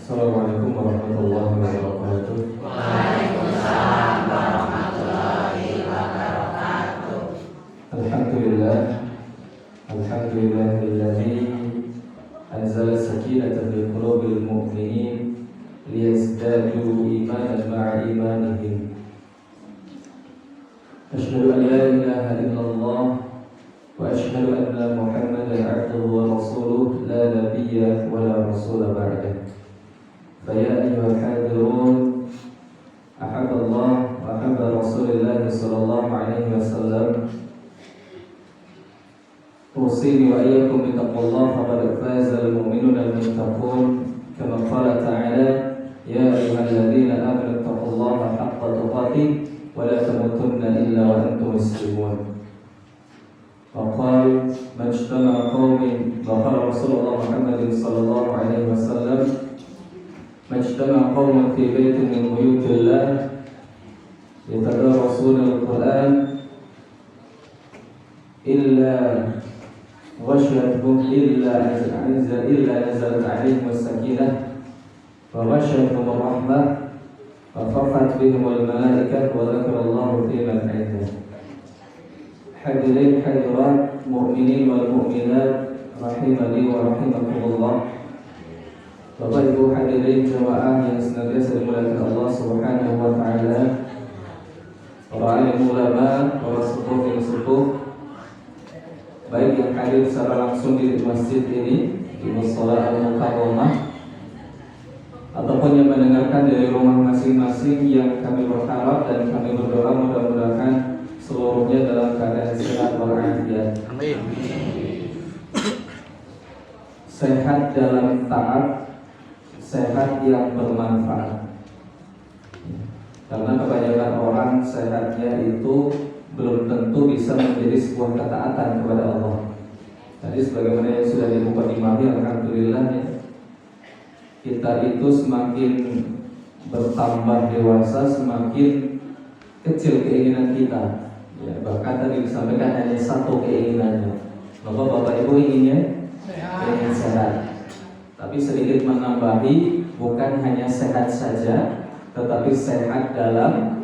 Assalamualaikum warahmatullahi wabarakatuh. Waalaikumsalam warahmatullahi wabarakatuh. Alhamdulillah, alhamdulillahilladzi anzala sakinata fi qulubil mu'minin liyazdadu imanan ma'a imanihim. Asyhadu an la ilaha illallah wa asyhadu anna Muhammadan 'abduhu wa rasuluh la nabiyya wa la rasula ba'dahu. Faya ayyuhal hadirun, ahabballah wa ahabba Rasulillah sallallahu alaihi wasallam. Usini wa iyyakum bi taqwallah faqad faza al-mu'minuna al-muttaqun. Kama qala ta'ala, ya ayyuhalladzina amanu taqullaha haqqa tuqatih wa la tamutunna illa wa antum muslimun. Wa qala man ijtama'a qaumin wa qala Rasulullah Muhammad sallallahu alaihi wasallam, majtama qaumun fi baitin min buyutillah yatadarasuna al-Qur'an illa ghashiyatuhum illa nazalat alaihim as-sakinah wa ghashiyatuhum ar-rahmah wa khafat bihim al-malaikah wa dzakarallahu fi man 'indah. Hadirin hadirat mu'minin wal mu'minat rahimani wa rahimakumullah. Bapak Ibu hadirin jamaah yang senantiasa dimuliakan Allah Subhanahu wa taala, para alim ulama, para sepuh yang sepuh, baik yang hadir secara langsung di masjid ini, di Mushola Al-Mukarramah, ataupun yang mendengarkan dari rumah masing-masing, yang kami berharap dan kami berdoa mudah-mudahan seluruhnya dalam keadaan sehat walafiat. Amin. Sehat dalam taat, sehat yang bermanfaat. Karena kebanyakan orang sehatnya itu belum tentu bisa menjadi sebuah ketaatan kepada Allah. Tadi sebagaimana yang sudah dimukadimah, alhamdulillah ya, kita itu semakin bertambah dewasa, semakin kecil keinginan kita. Ya, bahkan tadi disampaikan hanya satu keinginannya. Bapak Ibu inginnya ingin sehat. Tapi sedikit menambahi, bukan hanya sehat saja, tetapi sehat dalam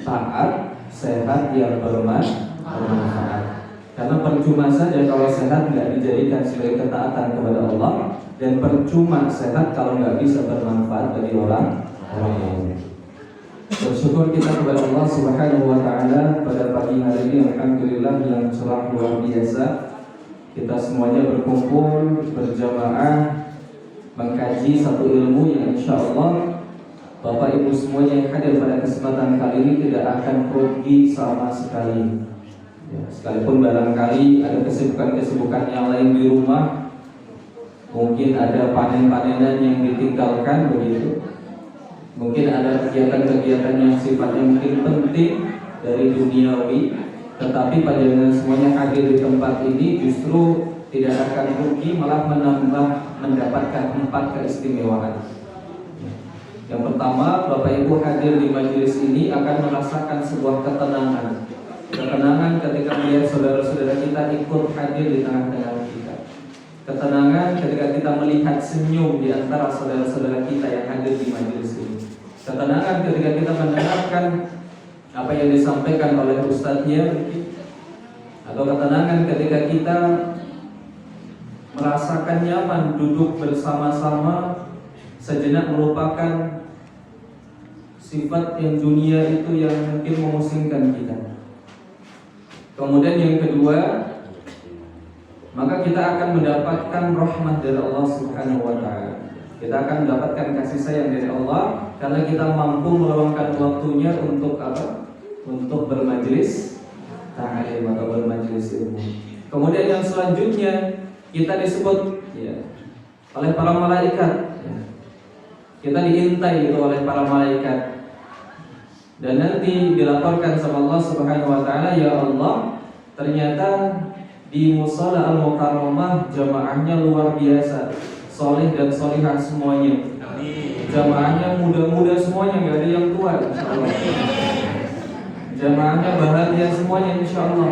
taat, sehat yang bermanfaat. Karena percuma saja kalau sehat nggak dijadikan sebagai ketaatan kepada Allah, dan percuma sehat kalau nggak bisa bermanfaat bagi orang lain. Bersyukur kita kepada Allah Subhanahu wa taala pada pagi hari ini, alhamdulillah yang cerah luar biasa. Kita semuanya berkumpul berjamaah mengkaji satu ilmu yang insya Allah Bapak Ibu semuanya yang hadir pada kesempatan kali ini tidak akan rugi sama sekali ya, sekalipun barangkali ada kesibukan-kesibukan yang lain di rumah, mungkin ada panen-panenan yang ditinggalkan begitu, mungkin ada kegiatan-kegiatan yang sifatnya mungkin penting dari duniawi, tetapi panjenengan semuanya hadir di tempat ini justru tidak akan rugi, malah mendapatkan 4 keistimewaan. Yang pertama, Bapak Ibu hadir di majelis ini akan merasakan sebuah ketenangan. Ketenangan ketika melihat saudara-saudara kita ikut hadir di tengah-tengah kita. Ketenangan ketika kita melihat senyum di antara saudara-saudara kita yang hadir di majelis ini. Ketenangan ketika kita mendengarkan apa yang disampaikan oleh ustadznya, atau ketenangan ketika kita merasakan nyaman duduk bersama-sama, sejenak melupakan sifat yang dunia itu yang mungkin memusingkan kita. Kemudian yang kedua, maka kita akan mendapatkan rahmat dari Allah Subhanahu wa taala. Kita akan mendapatkan kasih sayang dari Allah karena kita mampu meluangkan waktunya untuk apa? Untuk bermajelis ta'lim atau bermajelis ilmu. Kemudian yang selanjutnya kita disebut ya, oleh para malaikat ya. Kita diintai itu oleh para malaikat, dan nanti dilaporkan sama Allah Subhanahu wa taala, ya Allah, ternyata di Mushola Al-Mukarramah jamaahnya luar biasa, soleh dan solihah semuanya. Jamaahnya muda-muda semuanya, nggak ada yang tua, insyaallah. Jamaahnya bahagia semuanya, insyaallah.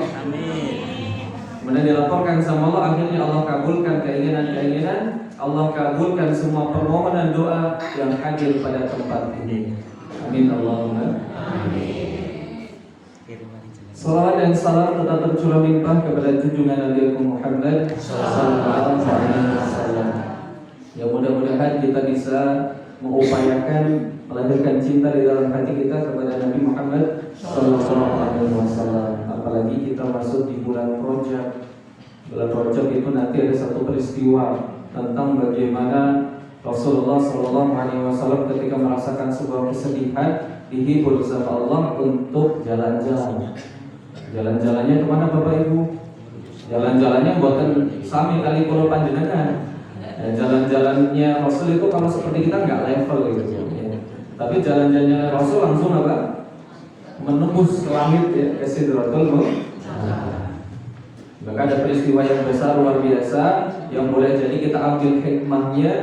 Kemudian dilaporkan sama Allah, akhirnya Allah kabulkan keinginan-keinginan, Allah kabulkan semua permohonan doa yang hadir pada tempat ini. Amin Allahumma. Salawat dan salam tetap tercurah limpah kepada junjungan Nabi Muhammad sallallahu alaihi wasallam. Ya mudah-mudahan kita bisa mengupayakan melahirkan cinta di dalam hati kita kepada Nabi Muhammad sallallahu alaihi wasallam. Apalagi kita masuk di bulan Rajab. Bulan Rajab itu nanti ada satu peristiwa tentang bagaimana Rasulullah sallallahu alaihi wasallam ketika merasakan sebuah kesedihan dihibur sama Allah untuk jalan-jalan. Jalan-jalannya kemana Bapak Ibu? Jalan-jalannya buatan sami kali pulau panjenengan. Ya, jalan-jalannya Rasul itu kalau seperti kita nggak level gitu. Ya. Tapi jalan-jalannya Rasul langsung apa? Menembus ke langit ya, ke Sidratul Muntaha. Maka ada peristiwa yang besar luar biasa yang boleh jadi kita ambil hikmahnya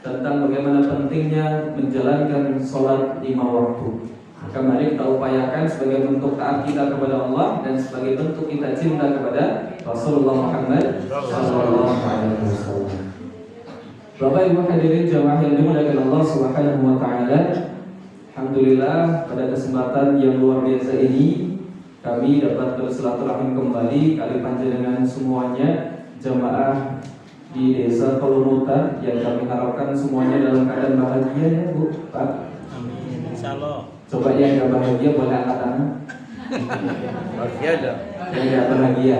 tentang bagaimana pentingnya menjalankan sholat 5 waktu. Maka mari kita upayakan sebagai bentuk taat kita kepada Allah dan sebagai bentuk kita cinta kepada Rasulullah Muhammad sallallahu alaihi wasallam. Bapak Ibu hadirin jamaah yang dimuliakan Allah Subhanahu wa taala. Alhamdulillah pada kesempatan yang luar biasa ini kami dapat bersilaturahim kembali kali panjenengan semuanya jamaah di Desa Kolumutan yang kami harapkan semuanya dalam keadaan bahagia ya Bu, Pak. Amin. Insyaallah. Coba yang gak bahagia boleh angkat tangan. Bahagia dong. Yang gak bahagia.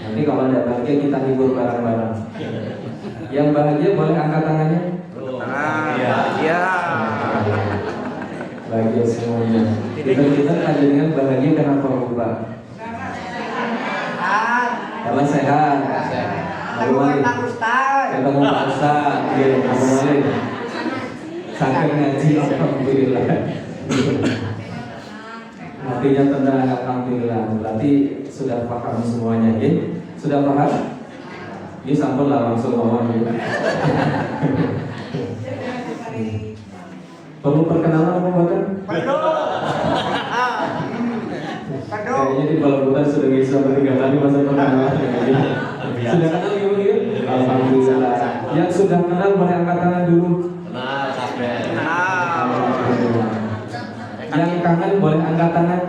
Nanti kalau ada bahagia kita hibur bareng-bareng. Yang bahagia boleh angkat tangannya. Bahagia. Bahagia semuanya. Kita dengan bahagia kenapa Pak? Karena sehat. Ketemu Pak Ustaz. Sampai ngaji alhamdulillah. Hatinya tenang alhamdulillah. Berarti sudah paham semuanya ya? Sudah paham? Ini sampun lah langsung ngomong ya. Perlu perkenalan apa bahkan? Kayaknya di Palabutan sudah bisa bertiga kali masa perkenalan. Sudah kenal gimana? Alhamdulillah. Yang sudah kenal boleh angkat tangan dulu. Yang kangen boleh angkat tangan.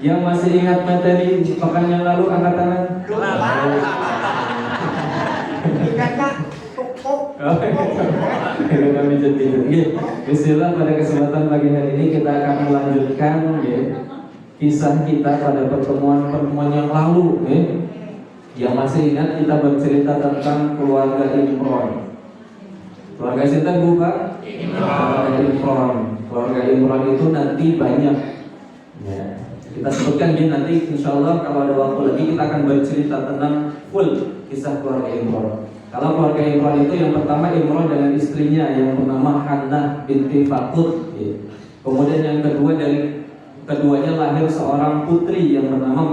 Yang masih ingat materi pekan yang lalu angkat tangan. Bismillah, pada kesempatan pagi hari ini kita akan melanjutkan ya, kisah kita pada pertemuan yang lalu ya. Yang masih ingat kita bercerita tentang keluarga Imran. Keluarga Sinten Bu Pak? Imran. Keluarga Imran itu nanti banyak ya. Kita sebutkan ya, nanti insya Allah kalau ada waktu lagi kita akan bercerita tentang full kisah keluarga Imran. Kalau keluarga Imran itu yang pertama Imran dengan istrinya yang bernama Hannah binti Fakhur ya. Kemudian yang kedua dari keduanya lahir seorang putri yang bernama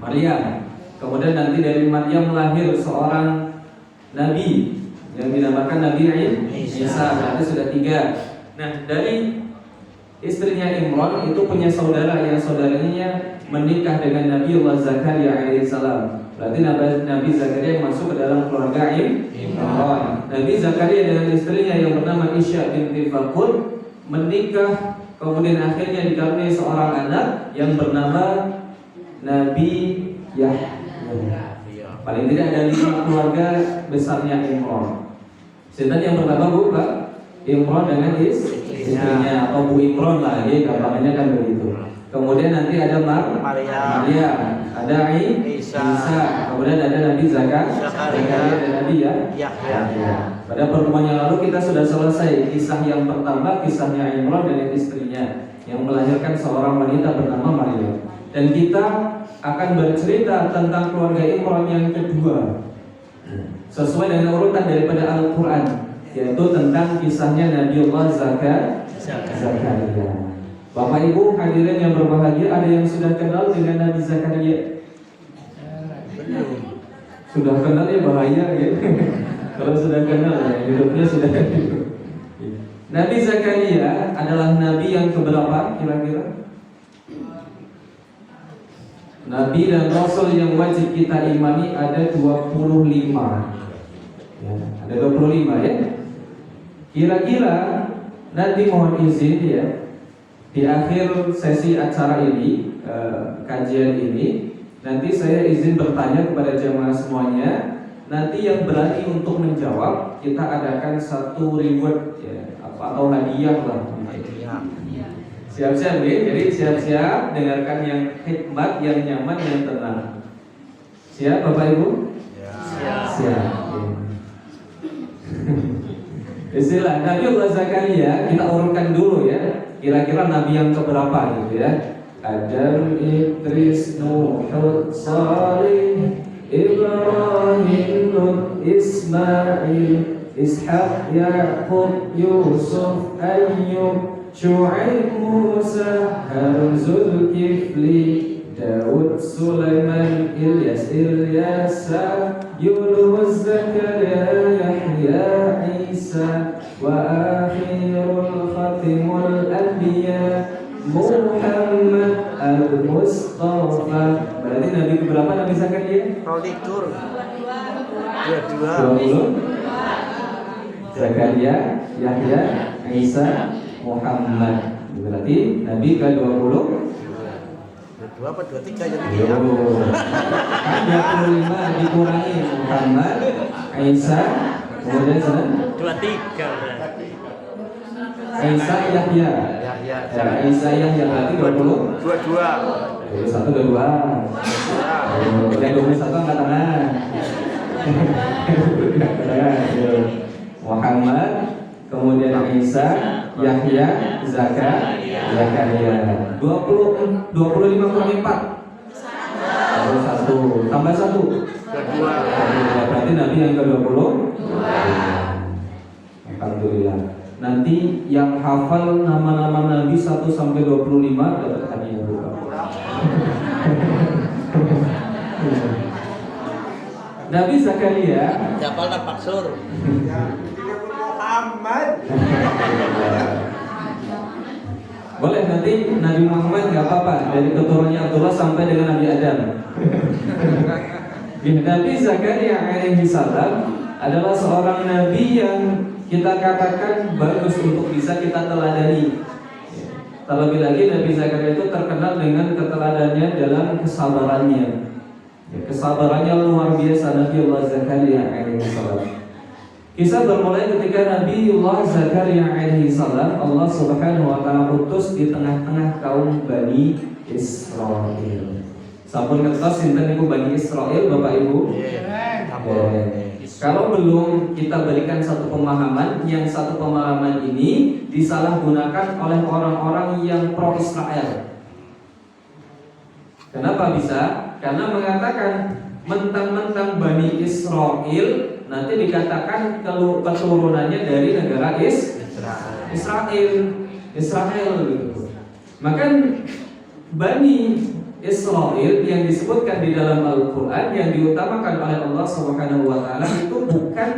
Maryam. Kemudian nanti dari Maryam lahir seorang nabi yang dinamakan Nabi Isa. Berarti sudah 3. Nah dari istrinya Imran itu punya saudara yang saudaranya menikah dengan Nabi Allah Zakaria alaihissalam. Berarti Nabi Zakaria yang masuk ke dalam keluarga Imran. Nabi Zakaria dengan istrinya yang bernama Isya binti Fakhur menikah, kemudian akhirnya dikaruniai seorang anak yang bernama Nabi Yahya. Paling tidak ada 5 keluarga besarnya Imran. Sinten yang pertama Bu Pak? Imran dengan istrinya atau Bu Imran lah ya, gampangnya kan begitu. Kemudian nanti ada Maryam, ada Isa, kemudian ada Nabi Zakaria dan Nabi Yahya. Pada pertemuan yang lalu kita sudah selesai kisah yang pertama, kisahnya Imran dan istrinya yang melahirkan seorang wanita bernama Maryam. Dan kita akan bercerita tentang keluarga Imran yang kedua sesuai dengan urutan daripada Al-Quran, yaitu tentang kisahnya Nabiullah Zakaria. Bapak Ibu hadirin yang berbahagia, ada yang sudah kenal dengan Nabi Zakaria? Sudah kenal ya bahaya ya. Kalau sudah kenal ya hidupnya sudah. Nabi Zakaria adalah nabi yang keberapa kira-kira? Nabi dan Rasul yang wajib kita imani ada 25. Ya, ada 25 ya. Kira-kira nanti mohon izin ya, di akhir sesi acara ini, kajian ini, nanti saya izin bertanya kepada jemaah semuanya. Nanti yang berani untuk menjawab, kita adakan satu reward ya, atau hadiah lah. Siap-siap nih, jadi siap-siap dengarkan yang hikmat, yang nyaman, yang tenang. Siap Bapak Ibu? Siap. Istilah Nabi Allah Zakaria kita urutkan dulu ya. Kira-kira Nabi yang keberapa gitu ya? Adam, Idris, Nuh, Salih, Ibrahim, Lut, Ismail, Ishaq, Yaqub, Yusuf, Ayyub, Syu'aib, Musa, Harun, Zulkifli, Daud, Sulaiman, Ilyas, Ilyasa, Yunus, Zakaria, Yahya, Isa, wa akhirul khatimul anbiya Muhammad al-Mustafa. Berarti Nabi berapa Nabi Zakaria? Rolikur 20. Zakaria, Yahya, Isa, Muhammad. Berarti Nabi ke-20. 2 apa 23 jadi Yo. Kan 25 dikurangi Muhammad, Isa, kemudian sana 23 Isa, Yahya. Ya. Isa, Yahya berarti 20. 22. 21, 22. Yang 21 angkat tangan. Muhammad, kemudian Isa, Yahya, Zakaria. 25 kurang 4. 21 tambah 1. 22. Berarti Nabi yang ke-20. Alhamdulillah. Nanti yang hafal nama-nama Nabi 1 sampai 25 dapat hadiah buka. Nabi Zakaria Japal nampak sur. boleh nanti Nabi Muhammad nggak apa-apa dari keturunannya Abdullah sampai dengan Nabi Adam. Nabi Zakaria alaihi salam adalah seorang nabi yang kita katakan bagus untuk bisa kita teladani. Terlebih lagi Nabi Zakaria itu terkenal dengan keteladanannya dalam kesabarannya. Kesabarannya luar biasa Nabi Allah Zakaria alaihi salam. Kisah bermulai ketika Nabiullah Zakaria alaihi salam Allah Subhanahu wa taala utus di tengah-tengah kaum Bani Israel. Sampun ngertos sinten niku Bani Israel Bapak Ibu? Kalau belum kita berikan satu pemahaman, yang satu pemahaman ini disalahgunakan oleh orang-orang yang pro Israel. Kenapa bisa? Karena mengatakan mentang-mentang Bani Israel nanti dikatakan keturunannya dari negara Israel gitu. Maka Bani Israel yang disebutkan di dalam Al-Quran yang diutamakan oleh Allah Subhanahu wa taala itu bukan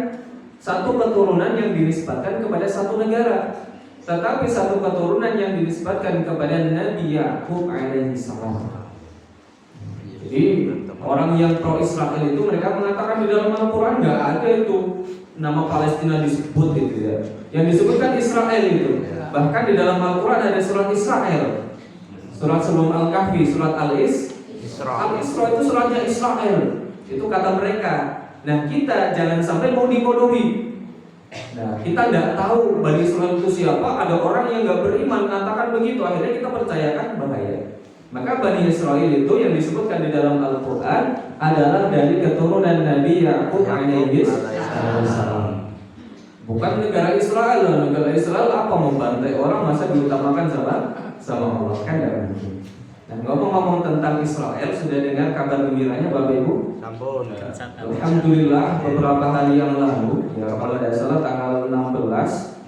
satu keturunan yang dinisbatkan kepada satu negara, tetapi satu keturunan yang dinisbatkan kepada Nabi Yakub alaihi salam. Jadi orang yang pro Israel itu mereka mengatakan di dalam Al-Quran nggak ada itu nama Palestina disebut gitu ya. Yang disebutkan Israel itu. Bahkan di dalam Al-Quran ada surat Israel. Surat sebelum Al-Kahfi, surat Al-Isra itu suratnya Israel. Itu kata mereka. Nah kita jangan sampai mau dibodohi. Nah kita tidak tahu Bani Israel itu siapa. Ada orang yang nggak beriman mengatakan begitu. Akhirnya kita percayakan bahaya. Maka Bani Israel itu yang disebutkan di dalam Al-Quran adalah dari keturunan Nabi Yakub alaihi salam. Bukan negara Israel. Negara Israel apa membantai orang masa diutamakan sama Allah kan tidak mungkin. Dan ngomong-ngomong tentang Israel, sudah dengar kabar gembiranya Bapak Ibu? Alhamdulillah beberapa hari yang lalu, ya kalau tidak salah tanggal 16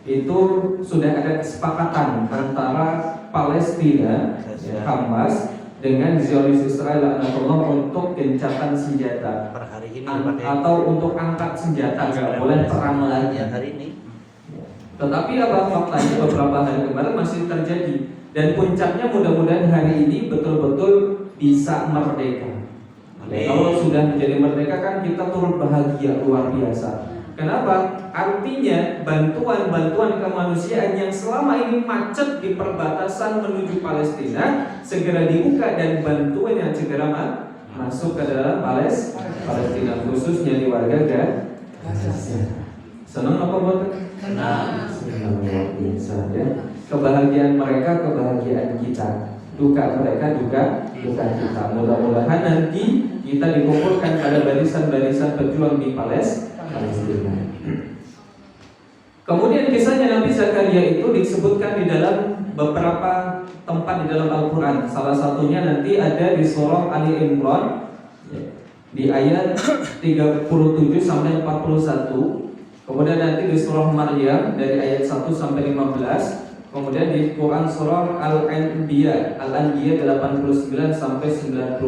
itu sudah ada kesepakatan antara Palestina, Hamas dengan Zionis Israel untuk gencatan senjata Per hari ini atau untuk angkat senjata, nggak boleh perang lagi hari ini. Tetapi apa faktanya beberapa hari kemarin masih terjadi dan puncaknya mudah-mudahan hari ini betul-betul bisa merdeka. Kalau sudah menjadi merdeka kan kita turut bahagia luar biasa. Kenapa? Artinya bantuan-bantuan kemanusiaan yang selama ini macet di perbatasan menuju Palestina segera dibuka dan bantuan yang segera masuk ke dalam Palestina, khususnya di warga Gaza. Senang apa buat? Senang. Senang luar biasa ya. Kebahagiaan mereka, kebahagiaan kita. Duka mereka, duka kita. Mudah-mudahan nanti kita dikumpulkan pada barisan-barisan pejuang di Palestina. Kemudian kisahnya Nabi Zakaria itu disebutkan di dalam beberapa tempat di dalam Al-Quran. Salah satunya nanti ada di surah Ali Imran di ayat 37 sampai 41. Kemudian nanti di surah Maryam dari ayat 1 sampai 15. Kemudian di Quran surah Al-Anbiya 89 sampai 91.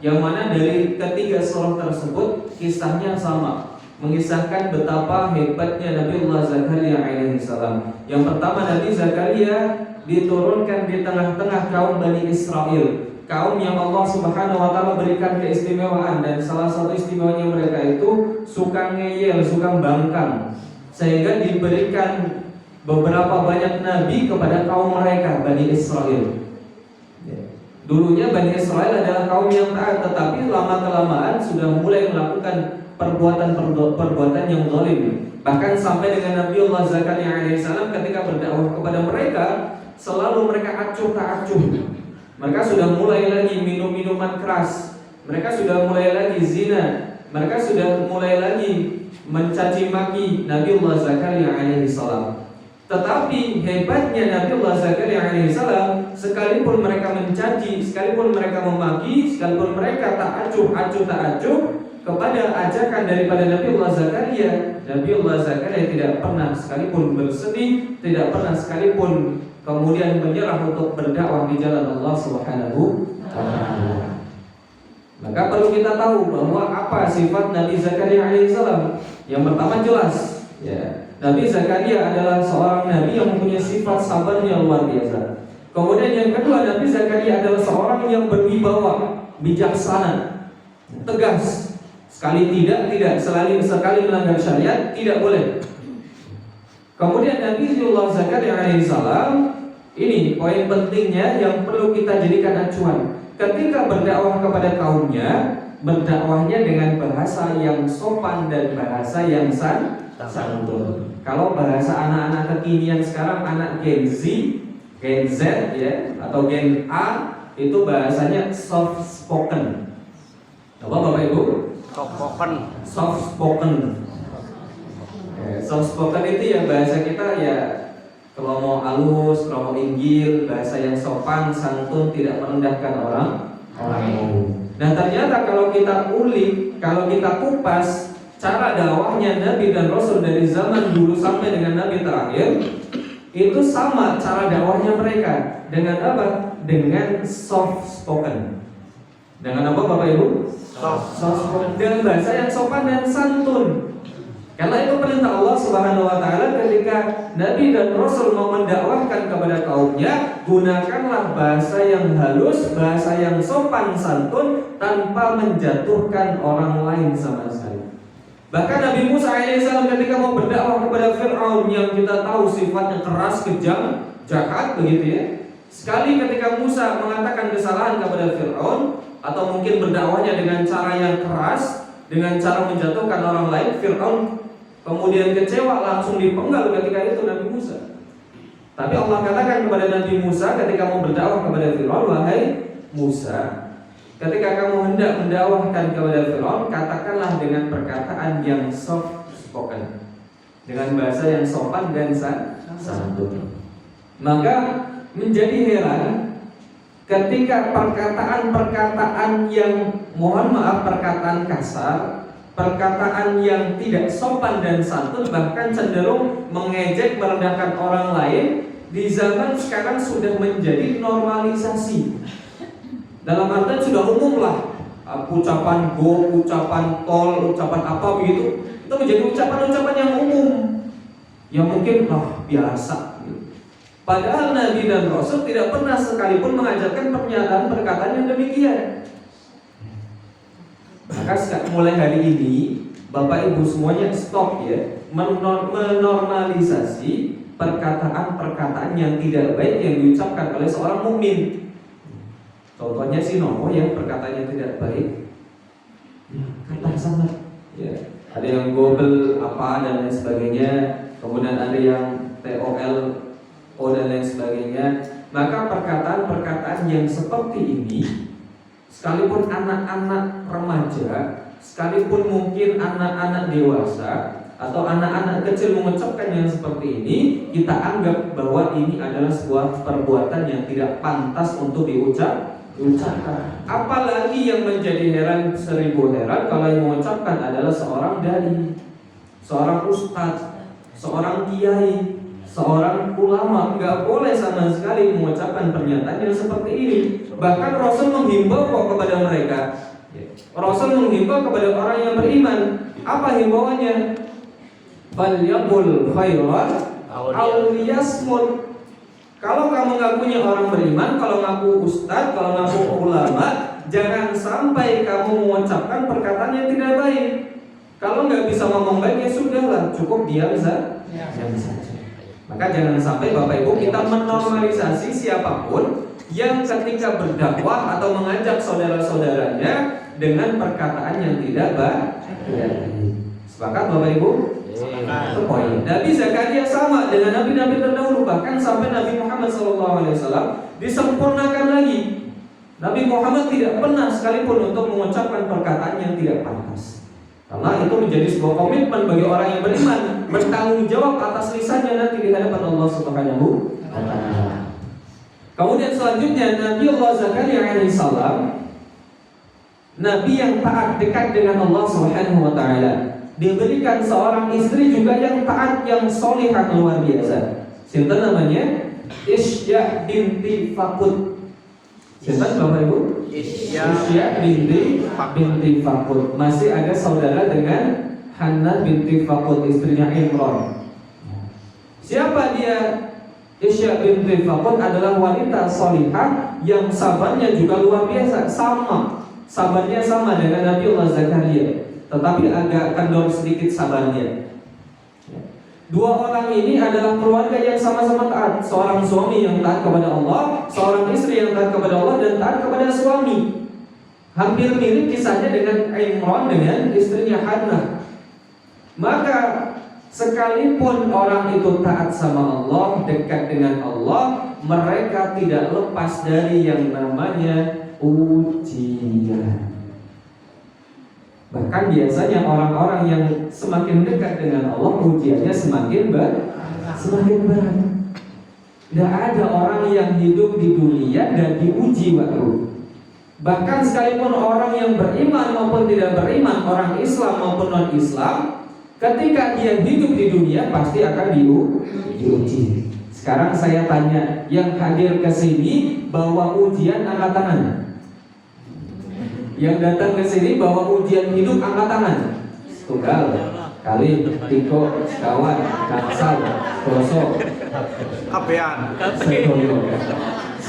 Yang mana dari ketiga surah tersebut kisahnya sama, mengisahkan betapa hebatnya Nabiullah Zakaria alaihissalam. Yang pertama, Nabi Zakaria diturunkan di tengah-tengah kaum Bani Israel, kaum yang Allah Subhanahu wa taala berikan keistimewaan, dan salah satu istimewanya mereka itu suka ngeyel, suka bangkang, sehingga diberikan beberapa banyak nabi kepada kaum mereka, Bani Israel. Dulunya Bani Israel adalah kaum yang taat, tetapi lama-kelamaan sudah mulai melakukan perbuatan yang zalim. Bahkan sampai dengan Nabiullah Zakaria alaihissalam ketika berdakwah kepada mereka, selalu mereka acuh tak acuh. Mereka sudah mulai lagi minum minuman keras, mereka sudah mulai lagi zina, mereka sudah mulai lagi mencaci maki Nabiullah Zakaria alaihissalam. Tetapi hebatnya Nabiullah Zakaria alaihissalam, sekalipun mereka mencaci, sekalipun mereka memaki, sekalipun mereka tak acuh tak acuh kepada ajakan daripada Nabiullah Zakaria, Nabiullah Zakaria tidak pernah sekalipun bersedih, tidak pernah sekalipun kemudian menyerah untuk berdakwah di jalan Allah Subhanahu wa taala. Maka perlu kita tahu bahwa apa sifat Nabi Zakaria alaihissalam. Yang pertama jelas, ya, Nabi Zakaria adalah seorang nabi yang mempunyai sifat sabarnya luar biasa. Kemudian yang kedua, Nabi Zakaria adalah seorang yang berwibawa, bijaksana, tegas. Sekali tidak, sekali melanggar syariat, tidak boleh. Kemudian Nabiullah Zakaria alaihissalam, ini poin pentingnya yang perlu kita jadikan acuan. Ketika berdakwah kepada kaumnya, berdakwahnya dengan bahasa yang sopan dan bahasa yang santun. Kalau bahasa anak-anak kekinian sekarang, anak Gen Z, Gen Z ya, atau Gen A, itu bahasanya soft spoken. Apa Bapak Ibu? Soft spoken. Soft spoken itu ya bahasa kita ya, kalau mau halus, kalau mau inggil, bahasa yang sopan, santun, tidak merendahkan orang lain. Nah ternyata kalau kita ulik, kalau kita kupas cara dakwahnya Nabi dan Rasul dari zaman dulu sampai dengan Nabi terakhir, itu sama cara dakwahnya mereka. Dengan apa? Dengan soft spoken. Dengan apa Bapak Ibu? Soft spoken. Dengan bahasa yang sopan dan santun. Karena itu perintah Allah Subhanahu wa taala ketika Nabi dan Rasul mau mendakwahkan kepada kaumnya, gunakanlah bahasa yang halus, bahasa yang sopan santun, tanpa menjatuhkan orang lain sama sekali. Bahkan Nabi Musa alaihissalam ketika mau berdakwah kepada Fir'aun yang kita tahu sifatnya keras, kejam, jahat begitu ya. Sekali ketika Musa mengatakan kesalahan kepada Fir'aun, atau mungkin berdakwahnya dengan cara yang keras, dengan cara menjatuhkan orang lain, Fir'aun kemudian kecewa, langsung dipenggal ketika itu Nabi Musa. Tapi Allah katakan kepada Nabi Musa ketika mau berdakwah kepada Fir'aun, wahai Musa, ketika kamu hendak mendakwahkan kepada Fir'aun, katakanlah dengan perkataan yang soft spoken, dengan bahasa yang sopan dan santun. Maka menjadi heran ketika perkataan-perkataan yang, mohon maaf, perkataan kasar, perkataan yang tidak sopan dan santun, bahkan cenderung mengejek, merendahkan orang lain, di zaman sekarang sudah menjadi normalisasi. Dalam artian sudah umum lah, ucapan go, ucapan tol, ucapan apa begitu, itu menjadi ucapan-ucapan yang umum, yang mungkin biasa gitu. Padahal Nabi dan Rasul tidak pernah sekalipun mengajarkan pernyataan perkataan yang demikian. Maka mulai hari ini Bapak Ibu semuanya stop ya, menormalisasi perkataan-perkataan yang tidak baik yang diucapkan oleh seorang mukmin. Contohnya si Nomo yang perkataannya tidak baik, kata sama ya. Ada yang gobel apa dan lain sebagainya, kemudian ada yang TOL O dan lain sebagainya. Maka perkataan-perkataan yang seperti ini, sekalipun anak-anak remaja, sekalipun mungkin anak-anak dewasa atau anak-anak kecil mengucapkan yang seperti ini, kita anggap bahwa ini adalah sebuah perbuatan yang tidak pantas untuk diucapkan. Apalagi yang menjadi heran 1000 heran kalau yang mengucapkan adalah seorang dai, seorang ustadz, seorang kiai, seorang ulama. Nggak boleh sama sekali mengucapkan pernyataan yang seperti ini. Bahkan Rasul menghimbau kepada mereka. Rasul menghimbau kepada orang yang beriman. Apa himbauannya? Falyaqul khairan aw liyasmut. Kalau kamu ngakunya orang beriman, kalau ngaku ustaz, kalau ngaku ulama, jangan sampai kamu mengucapkan perkataan yang tidak baik. Kalau nggak bisa ngomong baik ya sudahlah, cukup diam saja. Maka jangan sampai Bapak Ibu kita menormalisasi siapapun yang ketika berdakwah atau mengajak saudara-saudaranya dengan perkataan yang tidak baik. Sepakat Bapak Ibu? Itu poin. Nabi Zakaria sama dengan nabi-nabi terdahulu, bahkan sampai Nabi Muhammad SAW disempurnakan lagi. Nabi Muhammad tidak pernah sekalipun untuk mengucapkan perkataan yang tidak pantas. Karena itu menjadi sebuah komitmen bagi orang yang beriman, bertanggung jawab atas lisannya nanti di hadapan Allah Subhanahu wa taala. Kemudian selanjutnya Nabi Allah Zakaria alaihissalam, nabi yang taat dekat dengan Allah Subhanahu wa taala, diberikan seorang istri juga yang taat, yang solihah luar biasa. Siapa namanya? Isya binti Fakut. Siapa Bapak Ibu? Isya binti Fakut. Masih ada saudara dengan Hannah binti Fakut, istrinya Imran. Siapa dia? Isya binti Fakut adalah wanita solihah yang sabarnya juga luar biasa. Sabarnya sama dengan Nabi Allah Zakaria, tetapi agak kendor sedikit sabarnya. Dua orang ini adalah keluarga yang sama-sama taat. Seorang suami yang taat kepada Allah, seorang istri yang taat kepada Allah dan taat kepada suami. Hampir mirip kisahnya dengan Imran dengan istrinya Hannah. Maka sekalipun orang itu taat sama Allah, dekat dengan Allah, mereka tidak lepas dari yang namanya ujian. Bahkan biasanya orang-orang yang semakin dekat dengan Allah, ujiannya semakin berat. Tidak ada orang yang hidup di dunia dan diuji waktu. Bahkan sekalipun orang yang beriman maupun tidak beriman, orang Islam maupun non-Islam, ketika dia hidup di dunia pasti akan diuji. Sekarang saya tanya, yang hadir ke sini bawa ujian angkat tangan. Yang datang ke sini bawa ujian hidup angkat tangan. Tunggal, kali, tiko, kawan, kansal, kosok, Kapean.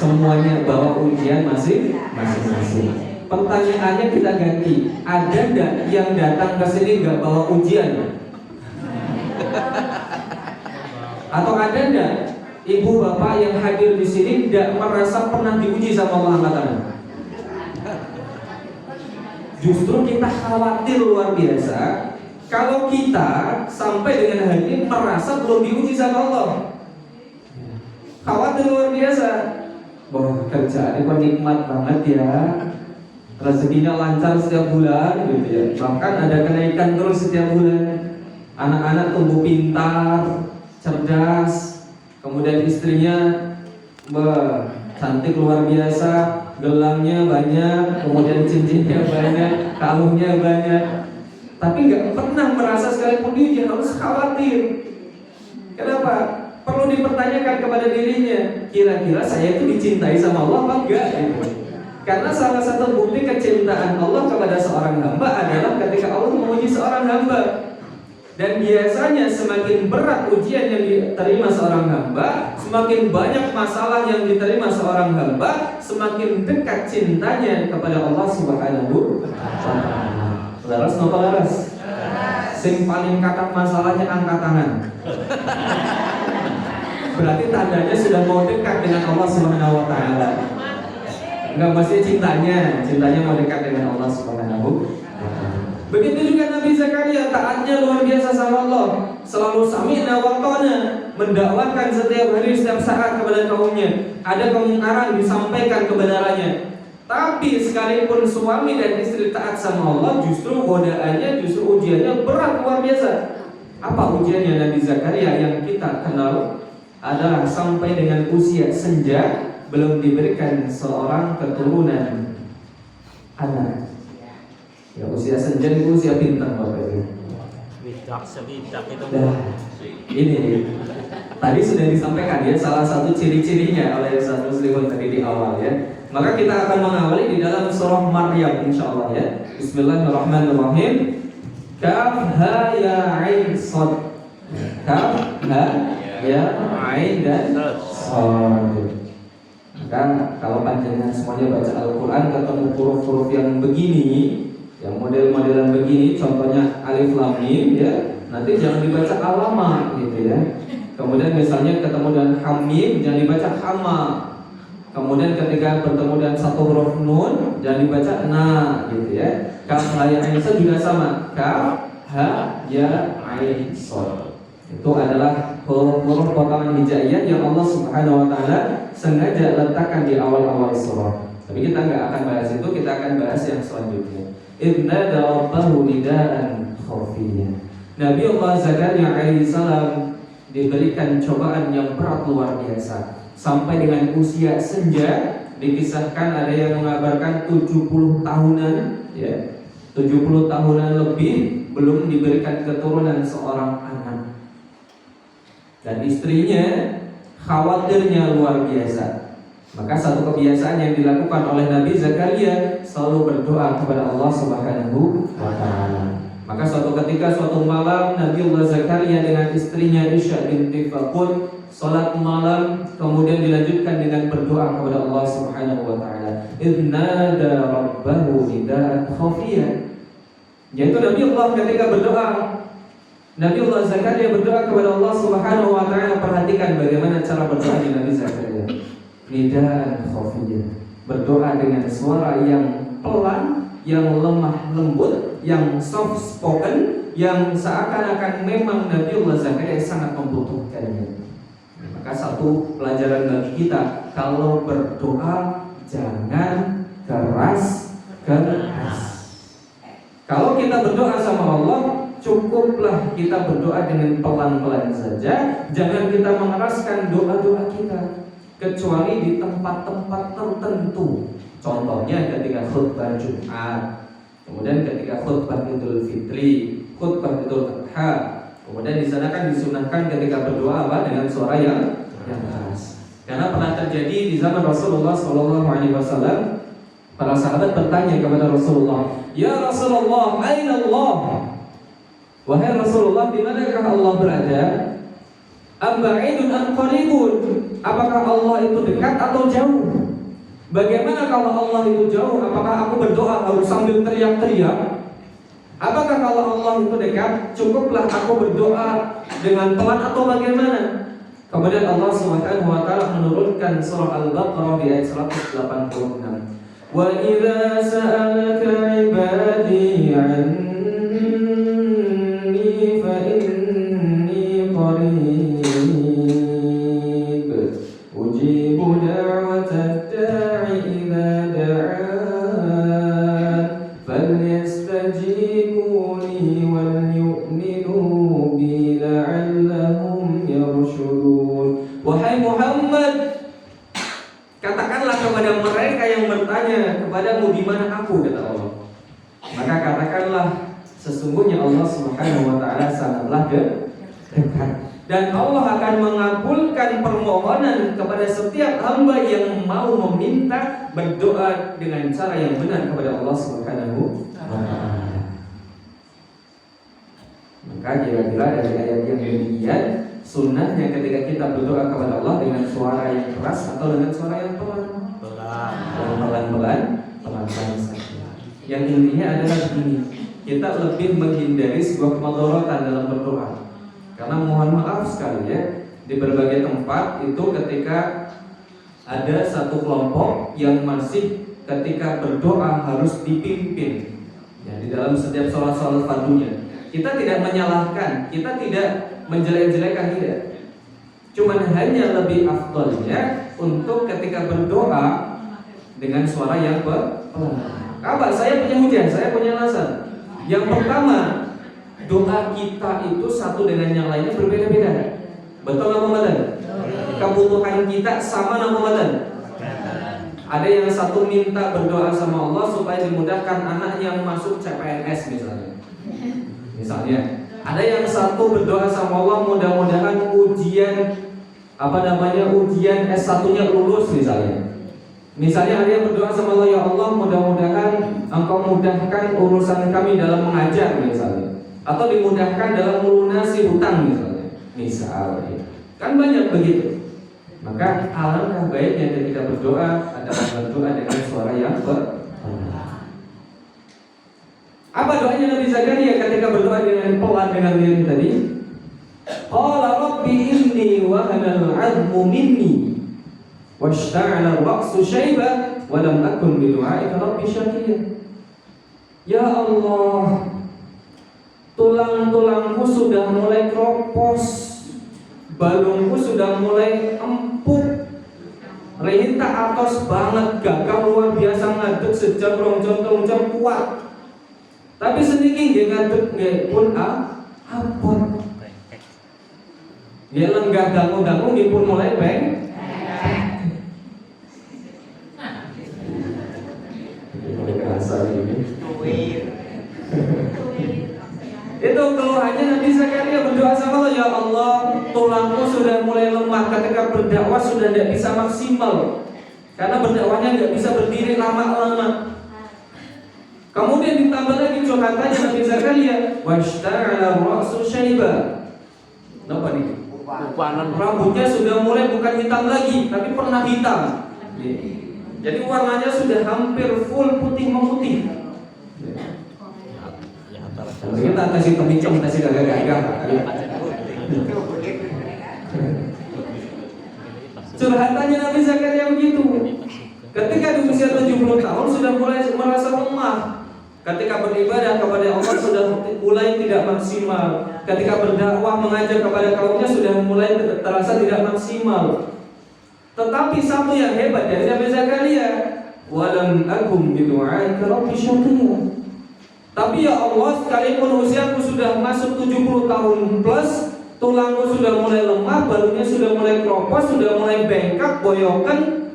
semuanya bawa ujian masing-masing. Pertanyaannya kita ganti, ada nggak yang datang ke sini nggak bawa ujian? Atau ada nggak ibu bapak yang hadir di sini tidak merasa pernah diuji sama Allah angkat tangan? Justru kita khawatir luar biasa kalau kita sampai dengan hari ini merasa belum diuji sama Allah. Khawatir luar biasa. Wah, kerjaan kok nikmat banget ya, rezekinya lancar setiap bulan gitu ya. Bahkan ada kenaikan terus setiap bulan. Anak-anak tumbuh pintar, cerdas. Kemudian istrinya cantik luar biasa, gelangnya banyak, kemudian cincinnya banyak, kalungnya banyak. Tapi nggak pernah merasa sekalipun dia harus khawatir. Kenapa? Perlu dipertanyakan kepada dirinya, kira-kira saya itu dicintai sama Allah apa enggak? Gitu. Karena salah satu bukti kecintaan Allah kepada seorang hamba adalah ketika Allah memuji seorang hamba. Dan biasanya semakin berat ujian yang diterima seorang hamba, semakin banyak masalah yang diterima seorang hamba, semakin dekat cintanya kepada Allah Subhanahu wa Ta'ala. Laras napa laras? Sing paling kathah masalahnya angkat tangan. Berarti tandanya sudah mau dekat dengan Allah Subhanahu wa Ta'ala. Enggak mesti cintanya mau dekat dengan Allah Subhanahu wa Ta'ala. Begitu juga Nabi Zakaria, taatnya luar biasa sama Allah. Selalu sami'na wa ata'na, mendakwakan setiap hari setiap saat kepada kaumnya. Ada kemungkaran disampaikan kebenarannya. Tapi sekalipun suami dan istri taat sama Allah, justru godaannya, justru ujiannya berat luar biasa. Apa ujiannya Nabi Zakaria yang kita kenal? Adalah sampai dengan usia senja belum diberikan seorang keturunan anak. Ya, usia senja itu usia bintang Bapak Ibu. Widak itu. Nah, ini tadi sudah disampaikan ya salah satu ciri-cirinya oleh Ustaz Muslimun tadi di awal ya. Maka kita akan mengawali di dalam surah Maryam insyaallah ya. Bismillahirrahmanirrahim. Kaf ha ya ain sad. Kaf ha ya ain dan sad. Maka kalau panjenengan semuanya baca Al-Qur'an ketemu huruf-huruf yang begini, yang model-modelan begini, contohnya alif lam mim ya, nanti jangan dibaca alama gitu ya. Kemudian misalnya ketemu dengan hamim, jangan dibaca hama. Kemudian ketika bertemu dengan satu huruf nun, jangan dibaca na gitu ya. Kaf ha ya ain sad juga sama. Kaf ha ya ain sad. Itu adalah huruf potongan hijaiyah yang Allah Subhanahu wa Ta'ala sengaja letakkan di awal-awal surah. Tapi kita nggak akan bahas itu, kita akan bahas yang selanjutnya. Inna rabbahu nidaan khafiyya. Nabi Allah Zakaria alaihissalam diberikan cobaan yang berat luar biasa sampai dengan usia senja. Dikisahkan ada yang mengabarkan 70 tahunan ya, 70 tahunan lebih belum diberikan keturunan seorang anak. Dan istrinya khawatirnya luar biasa. Maka satu kebiasaan yang dilakukan oleh Nabi Zakaria selalu berdoa kepada Allah Subhanahu wa Ta'ala. Maka suatu ketika suatu malam Nabi Allah Zakaria dengan istrinya Isya binti Faqud salat malam, kemudian dilanjutkan dengan berdoa kepada Allah Subhanahu wa Ta'ala. Idnada rabbahu nidaan khafiyya. Yaitu Nabi Allah ketika berdoa, Nabi Allah Zakaria berdoa kepada Allah Subhanahu wa Ta'ala. Perhatikan bagaimana cara berdoa Nabi Zakaria. Nidaan khafiyah, berdoa dengan suara yang pelan, yang lemah lembut, yang soft spoken, yang seakan-akan memang Nabi Allah Zakaria sangat membutuhkannya. Maka satu pelajaran bagi kita, kalau berdoa jangan keras. Kalau kita berdoa sama Allah, cukuplah kita berdoa dengan pelan-pelan saja. Jangan kita mengeraskan doa-doa kita, kecuali di tempat-tempat tertentu. Contohnya ketika khutbah Jumat, kemudian ketika khutbah Idul Fitri, khutbah Idul Adha. Kemudian di sana kan disunahkan ketika berdoa apa? Dengan suara yang keras. Karena pernah terjadi di zaman Rasulullah SAW, para sahabat bertanya kepada Rasulullah, "Ya Rasulullah, aina Allah?" Wahai Rasulullah, di manakah Allah berada? Aba'idun am qaribun? Apakah Allah itu dekat atau jauh? Bagaimana kalau Allah itu jauh? Apakah aku berdoa harus sambil teriak-teriak? Apakah kalau Allah itu dekat, cukuplah aku berdoa dengan pelan atau bagaimana? Kemudian Allah Subhanahu wa Ta'ala menurunkan surah Al-Baqarah di ayat 186. Wa idza sa'alaka 'ibadi 'anni fa inni qarib ujibu da'watad da'i idza da'an falyastajibu li wal yu'minu bi la'allahum yarshudun. Wahai Muhammad, katakanlah kepada mereka yang bertanya kepadamu, di mana aku, kata Allah. Maka katakanlah, sesungguhnya Allah Subhanahu wa Ta'ala sangatlah dekat. Dan Allah akan mengabulkan permohonan kepada setiap hamba yang mau meminta, berdoa dengan cara yang benar kepada Allah Subhanahu wa Ta'ala. Maka Maka kira-kira dari ayat yang demikian, sunnahnya ketika kita berdoa kepada Allah dengan suara yang keras atau dengan suara yang pelan? Pelan-pelan saja. Yang intinya adalah begini, kita lebih menghindari sebuah kemadharatan dalam berdoa. Karena mohon maaf sekali ya, di berbagai tempat itu ketika ada satu kelompok yang masih ketika berdoa harus dipimpin ya, di dalam setiap sholat fardunya. Kita tidak menyalahkan, kita tidak menjelek-jelekan, tidak. Cuman hanya lebih afdolnya untuk ketika berdoa dengan suara yang pelan. Apa? Saya punya hujan, saya punya alasan. Yang pertama, doa kita itu satu dengan yang lainnya berbeda-beda. Betul apa madan? Kebutuhan kita sama apa madan? Ada yang satu minta berdoa sama Allah supaya dimudahkan anaknya masuk CPNS misalnya. Ada yang satu berdoa sama Allah mudah-mudahan ujian ujian S1-nya lulus misalnya. Misalnya ada yang berdoa sama Allah, ya Allah mudah-mudahan Engkau mudahkan urusan kami dalam mengajar misalnya, atau dimudahkan dalam melunasi hutang misalnya. Kan banyak begitu. Maka alangkah baiknya ketika berdoa adalah berdoa dengan suara yang pelan. Apa doanya Nabi Zakaria ketika berdoa dengan pelan dengan diri tadi? Qala rabbi inni wahana al-'azmu minni washta'ala ar-ra'su shayba wa lam akun bi du'aika rabbi syaqiya. Ya Allah, tulang-tulangku sudah mulai keropos, balungku sudah mulai empuk, rehita atos banget, gagal luar biasa ngaduk sejam rong jam kuat. Tapi sedikit dia ngaduk nggak pun apot. Dia lenggah dangu dia pun mulai beng. Itu keluhannya Nabi Zakaria berdoa sama Allah, ya Allah, tulangku sudah mulai lemah ketika berdakwah sudah tidak bisa maksimal karena berdakwahnya nggak bisa berdiri lama-lama. Kemudian ditambah lagi curhatannya Nabi Zakaria, washta'ala ra'su syaiba. Apa nih? Rambutnya sudah mulai bukan hitam lagi, tapi pernah hitam. Jadi warnanya sudah hampir full putih memutih. Kita kasih temicong, kasih gagah-gagah. Curhatannya Nabi Zakaria begitu. Ketika di usia 70 tahun sudah mulai merasa lemah. Ketika beribadah kepada Allah sudah mulai tidak maksimal. Ketika berdakwah mengajar kepada kaumnya sudah mulai terasa tidak maksimal. Tetapi satu yang hebat dari Nabi Zakaria, walam akum bidu'aika rabbi syaqiya. Tapi ya Allah, sekalipun usiaku sudah masuk 70 tahun plus, tulangku sudah mulai lemah, balunya sudah mulai keropos, sudah mulai bengkak, boyokan,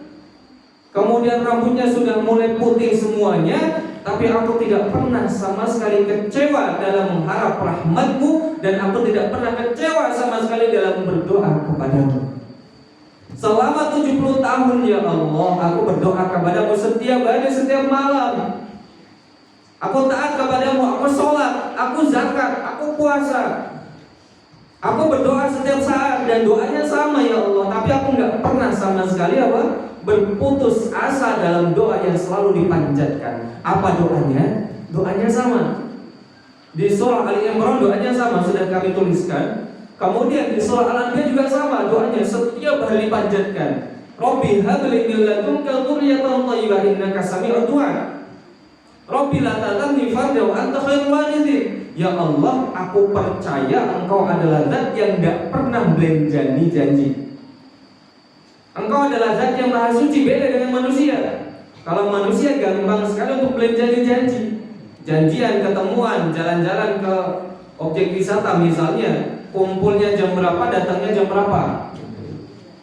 kemudian rambutnya sudah mulai putih semuanya, tapi aku tidak pernah sama sekali kecewa dalam mengharap rahmat-Mu, dan aku tidak pernah kecewa sama sekali dalam berdoa kepadamu. Selama 70 tahun ya Allah, aku berdoa kepadamu setiap hari, setiap malam. Aku taat kepadamu, aku sholat, aku zakat, aku puasa. Aku berdoa setiap saat dan doanya sama ya Allah. Tapi aku nggak pernah sama sekali berputus asa dalam doa yang selalu dipanjatkan. Apa doanya? Doanya sama. Di surah Ali Imran doanya sama, sudah kami tuliskan. Kemudian di surah Al-Anbiya juga sama, doanya setiap hari dipanjatkan. Rabbi habli min ladunka dzurriyyatan thayyibah innaka sami'ud du'a. Rabbi la tadharni fardan wa anta khairul warithin. Ya Allah, aku percaya Engkau adalah zat yang tidak pernah belenjani janji. Engkau adalah zat yang maha suci, beda dengan manusia. Kalau manusia gampang sekali untuk belenjani janji. Janjian, ketemuan, jalan-jalan ke objek wisata misalnya, kumpulnya jam berapa, datangnya jam berapa.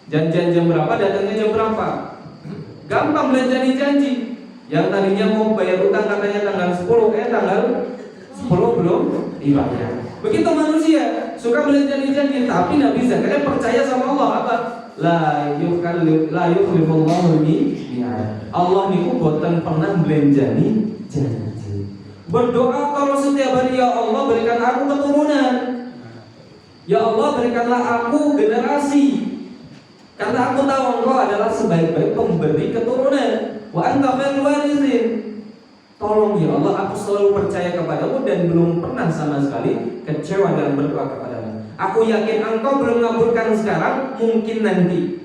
Janjian jam berapa, datangnya jam berapa. Gampang belenjani janji. Yang tadinya mau bayar utang katanya tanggal 10, tanggal 10 belum dibayar. Begitu manusia suka belenjani-janji, tapi Nabi Zakaria percaya sama Allah apa? La yukhlifullahu al-mi'ad. Allah niku boten pernah belenjani janji. Berdoa kalau setiap hari, ya Allah berikan aku keturunan. Ya Allah, berikanlah aku generasi, karena aku tahu Engkau adalah sebaik-baik pemberi keturunan. Wa anta khairul warithin. Tolong ya Allah, aku selalu percaya kepadamu dan belum pernah sama sekali kecewa dalam berdoa kepadamu. Aku yakin Engkau belum mengabulkan sekarang, mungkin nanti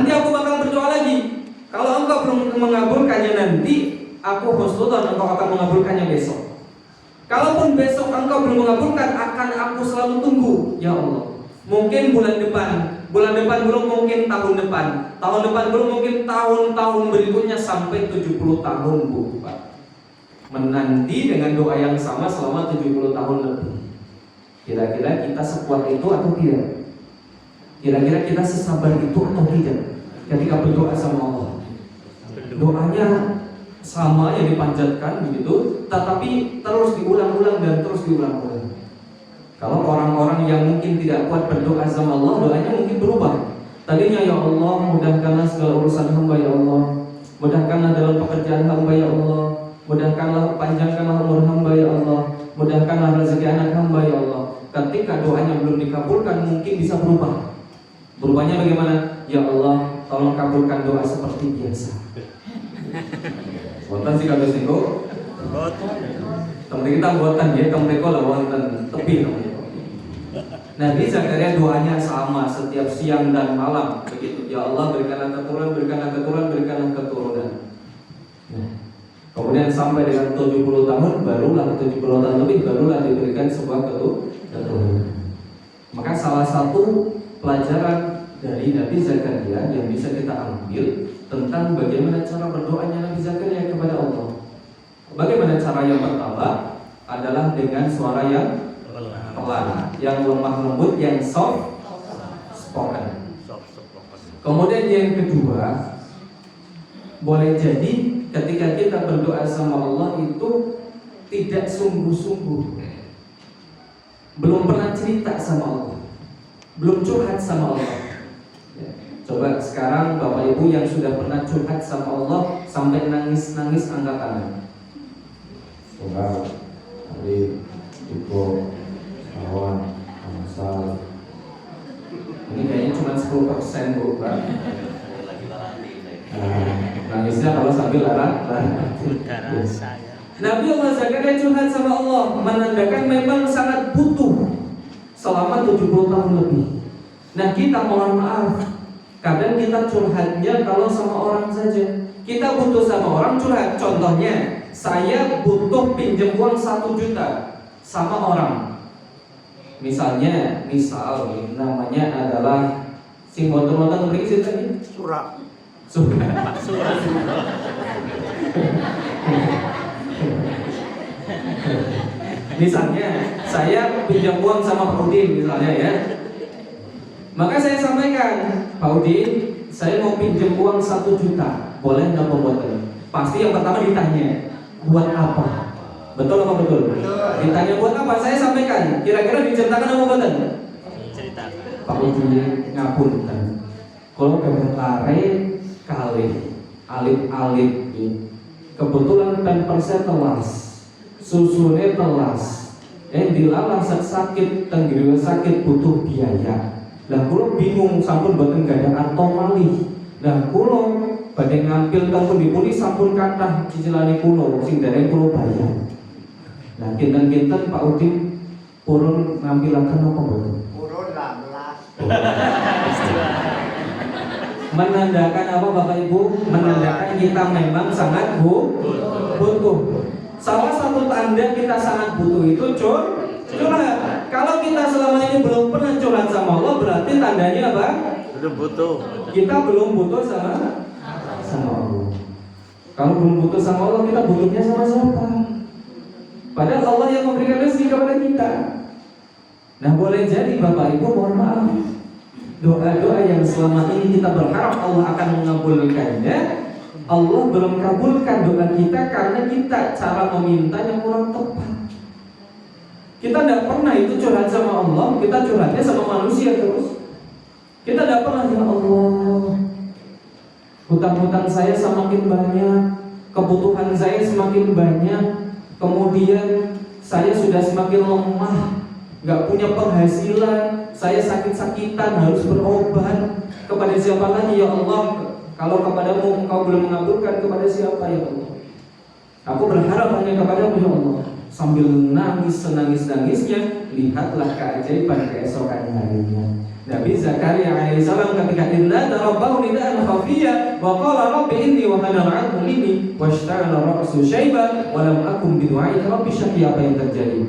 aku bakal berdoa lagi. Kalau Engkau belum mengabulkannya nanti, aku husnudzon Engkau akan mengabulkannya besok. Kalaupun besok Engkau belum mengabulkan, akan aku selalu tunggu. Ya Allah, mungkin bulan depan belum, mungkin tahun depan belum, mungkin tahun-tahun berikutnya sampai 70 tahun Bu Pak. Menanti dengan doa yang sama selama 70 tahun lebih. Kira-kira kita sekuat itu atau tidak? Kira-kira kita sesabar itu atau tidak ketika berdoa sama Allah? Doanya sama yang dipanjatkan begitu, tetapi terus diulang-ulang dan terus diulang-ulang. Kalau orang-orang yang mungkin tidak kuat berdoa sama Allah, doanya mungkin berubah. Tadinya, ya Allah, mudahkanlah segala urusan hamba ya Allah, mudahkanlah dalam pekerjaan hamba ya Allah, mudahkanlah, panjangkanlah umur hamba ya Allah, mudahkanlah rezeki anak hamba ya Allah. Ketika doanya belum dikabulkan, mungkin bisa berubah. Berubahnya bagaimana? Ya Allah, tolong kabulkan doa seperti biasa. Wonten sih kados niku. Temen kita buatan ya, temen mereka lah wonten tepi namanya. Nabi Zakaria doanya sama setiap siang dan malam begitu. Ya Allah, berikanlah keturunan, berikanlah keturunan, berikanlah keturunan. Nah, kemudian sampai dengan 70 tahun barulah 70 tahun lebih barulah diberikan sebuah keturunan. Maka salah satu pelajaran dari Nabi Zakaria yang bisa kita ambil tentang bagaimana cara berdoanya Nabi Zakaria kepada Allah. Bagaimana cara yang pertama adalah dengan suara yang pelan, yang lemah lembut, yang soft spoken. Kemudian yang kedua, boleh jadi ketika kita berdoa sama Allah itu tidak sungguh-sungguh, belum pernah cerita sama Allah, belum curhat sama Allah. Coba sekarang Bapak Ibu yang sudah pernah curhat sama Allah sampai nangis-nangis angkat tangan. Coba tadi Ibu kawan Amsal. Ini kayaknya cuma 10% Bu Pak. Nangisnya kalau sambil larang. Nabi Allah Zakaria curhat sama Allah, menandakan memang sangat butuh selama 70 tahun lebih. Nah kita mohon maaf, kadang kita curhatnya kalau sama orang saja. Kita butuh sama orang curhat. Contohnya, saya butuh pinjam uang 1 juta sama orang. Misal namanya adalah sing motor-motor beri tadi Surah. Misalnya saya pinjam uang sama Pak Udin misalnya ya. Maka saya sampaikan, Pak Udin, saya mau pinjam uang 1 juta, boleh nggak pembuatan? Pasti yang pertama ditanya, buat apa? Betul apa betul? Ditanya buat apa? Saya sampaikan, kira-kira diceritakan apa betul? Ceritakan. Pak Udin ngapunten, kalau kebetulan kali alip-alip kebetulan pampersnya telas, susunya telas, dilalah sakit, tenggiriwa sakit butuh biaya. Lah kulo bingung sampun boten gada atau malih. Lah kulo badhe ngampil teng pundi-pundi sampun kathah cicilane kulo sing dereng kulo bayar. Lah kinten-kinten Pak Udin purun ngampilaken apa boten? Purun 16. Menandakan apa Bapak Ibu? Menandakan kita memang sangat butuh. Salah satu tanda kita sangat butuh itu curhat. Kalau kita selama ini belum pernah curhat sama Allah, berarti tandanya apa? Belum butuh. Kita belum butuh sama Allah. Kalau belum butuh sama Allah, kita butuhnya sama siapa? Padahal Allah yang memberikan rezeki kepada kita. Nah boleh jadi Bapak Ibu mohon maaf, doa-doa yang selama ini kita berharap Allah akan mengabulkannya, Allah belum kabulkan doa kita karena kita cara memintanya kurang tepat. Kita tidak pernah itu curhat sama Allah, kita curhatnya sama manusia terus. Kita tidak pernah, ya Allah, hutang-hutang saya semakin banyak, kebutuhan saya semakin banyak, kemudian saya sudah semakin lemah. nggak punya penghasilan, saya sakit-sakitan harus berobat. Kepada siapa lagi ya Allah? Kalau kepadamu engkau belum mengabulkan, kepada siapa ya Allah? Aku berharap hanya kepadamu ya Allah. Sambil nangis senangis-nangisnya, lihatlah keajaiban keesokan harinya. Nabi Zakaria alaihissalam ketika nada rabbahu nidaan khafiyya wa qala rabbi inni wa hana al-'azmu minni washta'ala ra'su syaiban wa lam akum bi du'aika rabbi syaqiyya. Apa yang terjadi?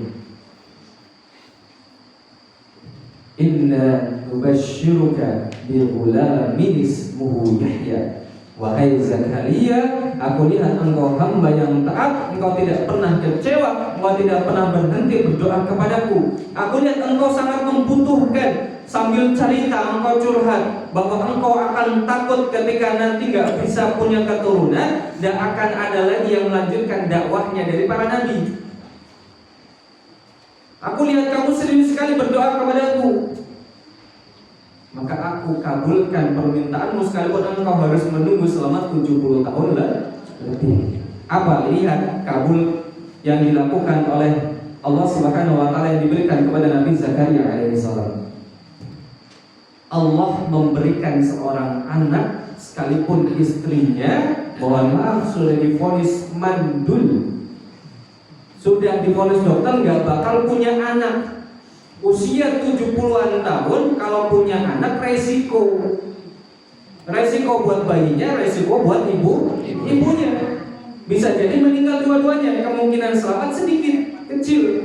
Inna nubashshiruka bi ghulamin ismuhu Yahya. Wahai Zakaria, aku lihat engkau hamba yang taat, engkau tidak pernah kecewa, engkau tidak pernah berhenti berdoa kepadaku. Aku lihat engkau sangat membutuhkan. Sambil cerita engkau curhat bahwa engkau akan takut ketika nanti gak bisa punya keturunan, dan akan ada lagi yang melanjutkan dakwahnya dari para nabi. Aku lihat kamu serius sekali berdoa kepadaku, maka aku kabulkan permintaanmu sekalipun engkau harus menunggu selama 70 tahun lebih. Apa? Lihat kabul yang dilakukan oleh Allah Subhanahu wa taala yang diberikan kepada Nabi Zakaria alaihissalam. Allah memberikan seorang anak sekalipun istrinya, mohon maaf, sudah divonis mandul, sudah divonis dokter nggak bakal punya anak. Usia 70-an tahun kalau punya anak resiko buat bayinya, resiko buat ibunya. Bisa jadi meninggal dua-duanya, kemungkinan selamat sedikit, kecil.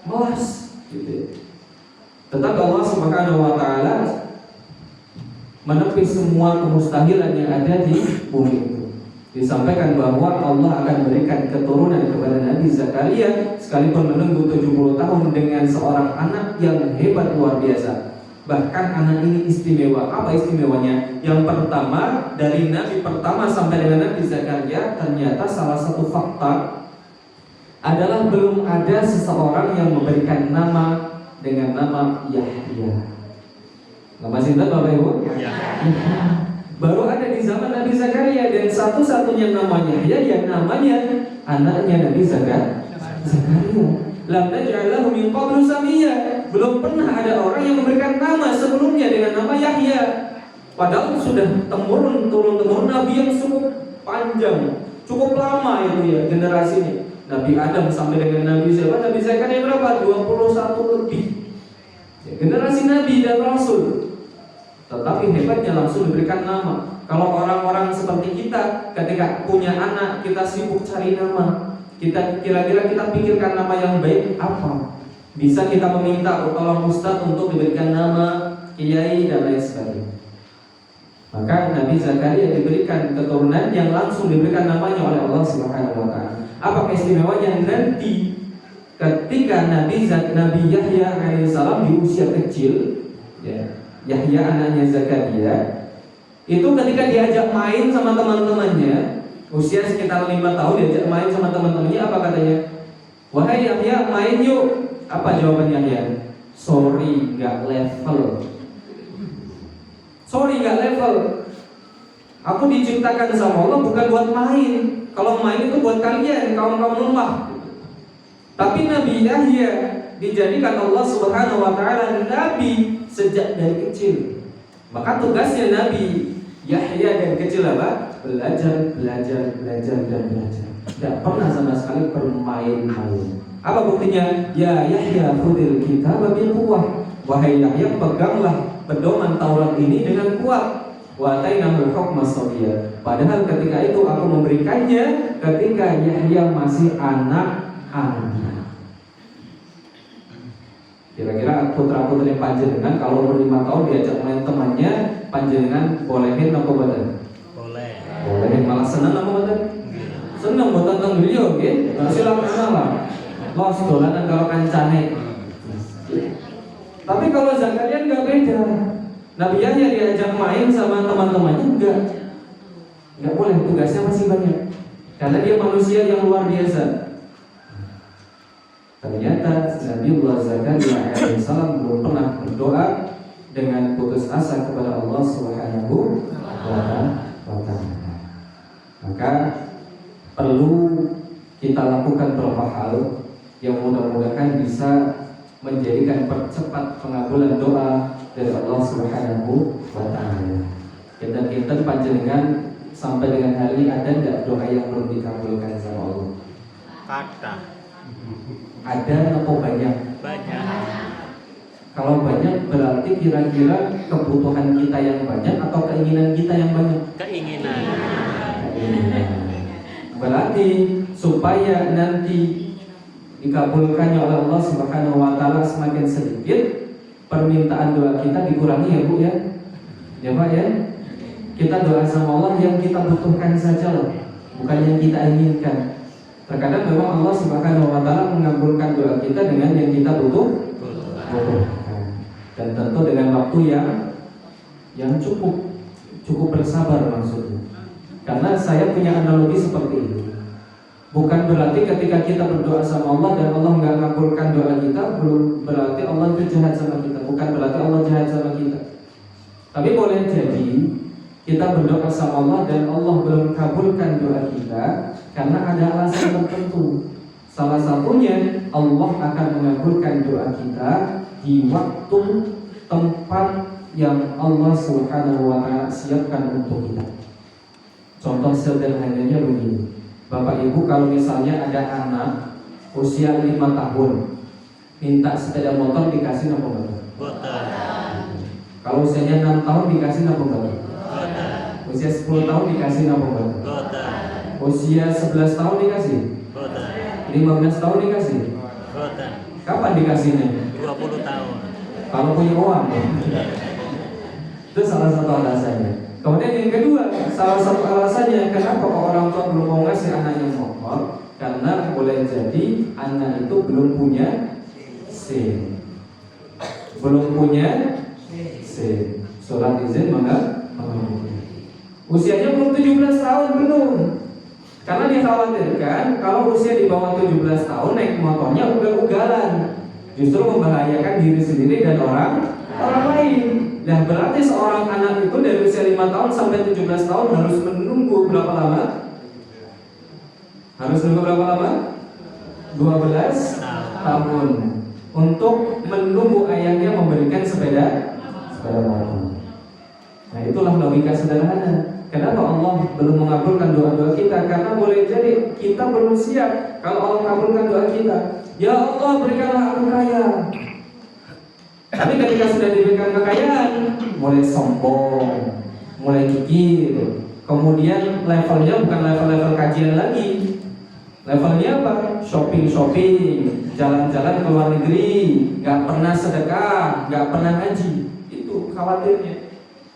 Malas gitu. Tetapi Allah Subhanahu wa taala menepis semua kemustahilan yang ada di bumi itu. Disampaikan bahwa Allah akan berikan keturunan kepada Nabi Zakaria sekalipun menunggu 70 tahun dengan seorang anak yang hebat luar biasa. Bahkan anak ini istimewa. Apa istimewanya? Yang pertama, dari Nabi pertama sampai dengan Nabi Zakaria, ternyata salah satu fakta adalah belum ada seseorang yang memberikan nama dengan nama Yahya. Nama cinta Bapak Ibu? Yahya. Baru ada di zaman Nabi Zakaria, dan satu-satunya namanya Yahya yang namanya anaknya Nabi Zakaria. Lam naj'al lahu min qablu samiyya. Belum pernah ada orang yang memberikan nama sebelumnya dengan nama Yahya. Padahal sudah turun-temurun Nabi yang cukup panjang, cukup lama itu ya generasinya. Nabi Adam sampai dengan Nabi siapa? Nabi Zakaria berapa? 21 lebih ya, generasi Nabi dan Rasul. Tetapi hebatnya langsung diberikan nama. Kalau orang-orang seperti kita, ketika punya anak, kita sibuk cari nama. Kita kira-kira kita pikirkan nama yang baik apa? Bisa kita meminta tolong Ustaz untuk diberikan nama Kiai dan lain sebagainya. Maka Nabi Zakaria diberikan keturunan yang langsung diberikan namanya oleh Allah Subhanahu wa taala. Apa keistimewanya? Nanti ketika Nabi Yahya alaihissalam di usia kecil, ya, Yahya anaknya Zakaria itu ketika diajak main sama teman-temannya, usia sekitar 5 tahun, diajak main sama teman-temannya, apa katanya? Wahai Yahya, main yuk. Apa jawaban Yahya? Sorry, nggak level. Sorry, nggak level. Aku diciptakan sama Allah bukan buat main. Kalau main itu buat kalian, kaum-kaum lemah. Tapi Nabi Yahya dijadikan Allah Subhanahu wa taala nabi sejak dari kecil. Maka tugasnya Nabi Yahya dari kecil apa? Belajar. Tidak pernah sama sekali bermain-main. Apa buktinya? Ya Yahya khudil kitab bil quwwah. Wahai Yahya, peganglah pedoman Taurat ini dengan kuat. Wa atainahul hukma sabiyya. Padahal ketika itu aku memberikannya ketika Yahya masih anak-anak. Kira-kira putra-putri panjenengan kalau umur 5 tahun diajak main temannya, panjenengan bolehin apa boten? Boleh. Bolehin, malah senang apa boten? Senang boten tentang beliau, nggih. Silakan lah. Los dolanan kalau kancane. Tapi kalau Zakaria nggak beda. Nabi Yahya diajak main sama teman-temannya nggak boleh, tugasnya masih banyak. Karena dia manusia yang luar biasa. Ternyata Nabiullah Zakaria alaihissalam belum pernah berdoa dengan putus asa kepada Allah Subhanahu wa taala. Maka perlu kita lakukan beberapa hal yang mudah-mudahan bisa menjadikan percepat pengabulan doa dari Allah Subhanahu wa Ta'ala. Kita panjenengan sampai dengan hari ini ada enggak doa yang belum dikabulkan sama Allah? Kata. Ada atau banyak? Banyak. Kalau banyak berarti kira-kira kebutuhan kita yang banyak atau keinginan kita yang banyak? Keinginan. Berarti supaya nanti dikabulkannya oleh Allah Subhanahu wa Ta'ala semakin sedikit, permintaan doa kita dikurangi ya Bu ya. Ya Pak ya. Kita doa sama Allah yang kita butuhkan saja loh, bukan yang kita inginkan. Terkadang memang Allah Subhanahu wa Ta'ala mengabulkan doa kita dengan yang kita butuhkan. Dan tentu dengan waktu yang cukup bersabar maksudnya. Karena saya punya analogi seperti ini. Bukan berarti ketika kita berdoa sama Allah dan Allah nggak mengabulkan doa kita, belum berarti Allah itu jahat sama kita. Bukan berarti Allah jahat sama kita. Tapi boleh jadi kita berdoa sama Allah dan Allah belum kabulkan doa kita karena ada alasan tertentu. Salah satunya Allah akan mengabulkan doa kita di waktu tempat yang Allah Subhanahu wa Ta'ala siapkan untuk kita. Contoh sederhananya begini. Bapak Ibu kalau misalnya ada anak usia 5 tahun minta sepeda motor dikasih apa enggak? Kalau usianya 6 tahun dikasih apa enggak? Usia 10 tahun dikasih apa enggak? Usia 11 tahun dikasih? 15 tahun dikasih? Kapan dikasihnya? 20 tahun. Kalau punya uang. Itu salah satu alasannya. Kemudian yang kedua, salah satu alasannya kenapa orang tua belum mau ngasih anaknya motor, karena boleh jadi anak itu belum punya SIM. Belum punya SIM. Surat izin mengemudi. Usianya belum 17 tahun belum. Karena dikhawatirkan kalau usia di bawah 17 tahun naik motornya ugal-ugalan, justru membahayakan diri sendiri dan orang lain. Dan berarti seorang anak itu dari usia 5 tahun sampai 17 tahun harus menunggu berapa lama? Harus menunggu berapa lama? 12 tahun untuk menunggu ayahnya memberikan sepeda motor. Nah itulah logika sederhana. Kenapa Allah belum mengabulkan doa-doa kita? Karena boleh jadi kita belum siap. Kalau Allah kabulkan doa kita, ya Allah berikanlah aku kaya. Tapi ketika sudah diberikan kekayaan, mulai sombong, mulai kikir. Kemudian levelnya bukan level-level kajian lagi. Levelnya apa? Shopping, jalan-jalan ke luar negeri, gak pernah sedekah, gak pernah ngaji. Itu khawatirnya.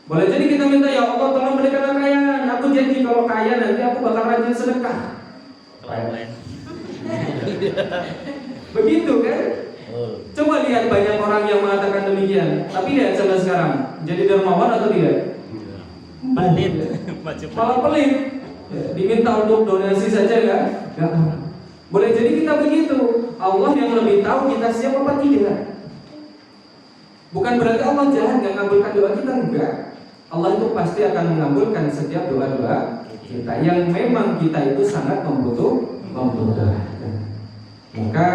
Boleh jadi kita minta, ya Allah tolong berikan kekayaan. Aku janji kalau kaya nanti aku bakal rajin sedekah. Begitu kan? Coba lihat banyak orang yang mengatakan demikian. Tapi lihat sampai sekarang jadi dermawan atau tidak? Pelit. Malah pelit. Diminta untuk donasi saja enggak? Boleh jadi kita begitu. Allah yang lebih tahu kita siap apa tidak. Bukan berarti Allah jahat nggak mengabulkan doa kita, enggak. Allah itu pasti akan mengabulkan setiap doa-doa kita yang memang kita itu sangat membutuhkan. Maka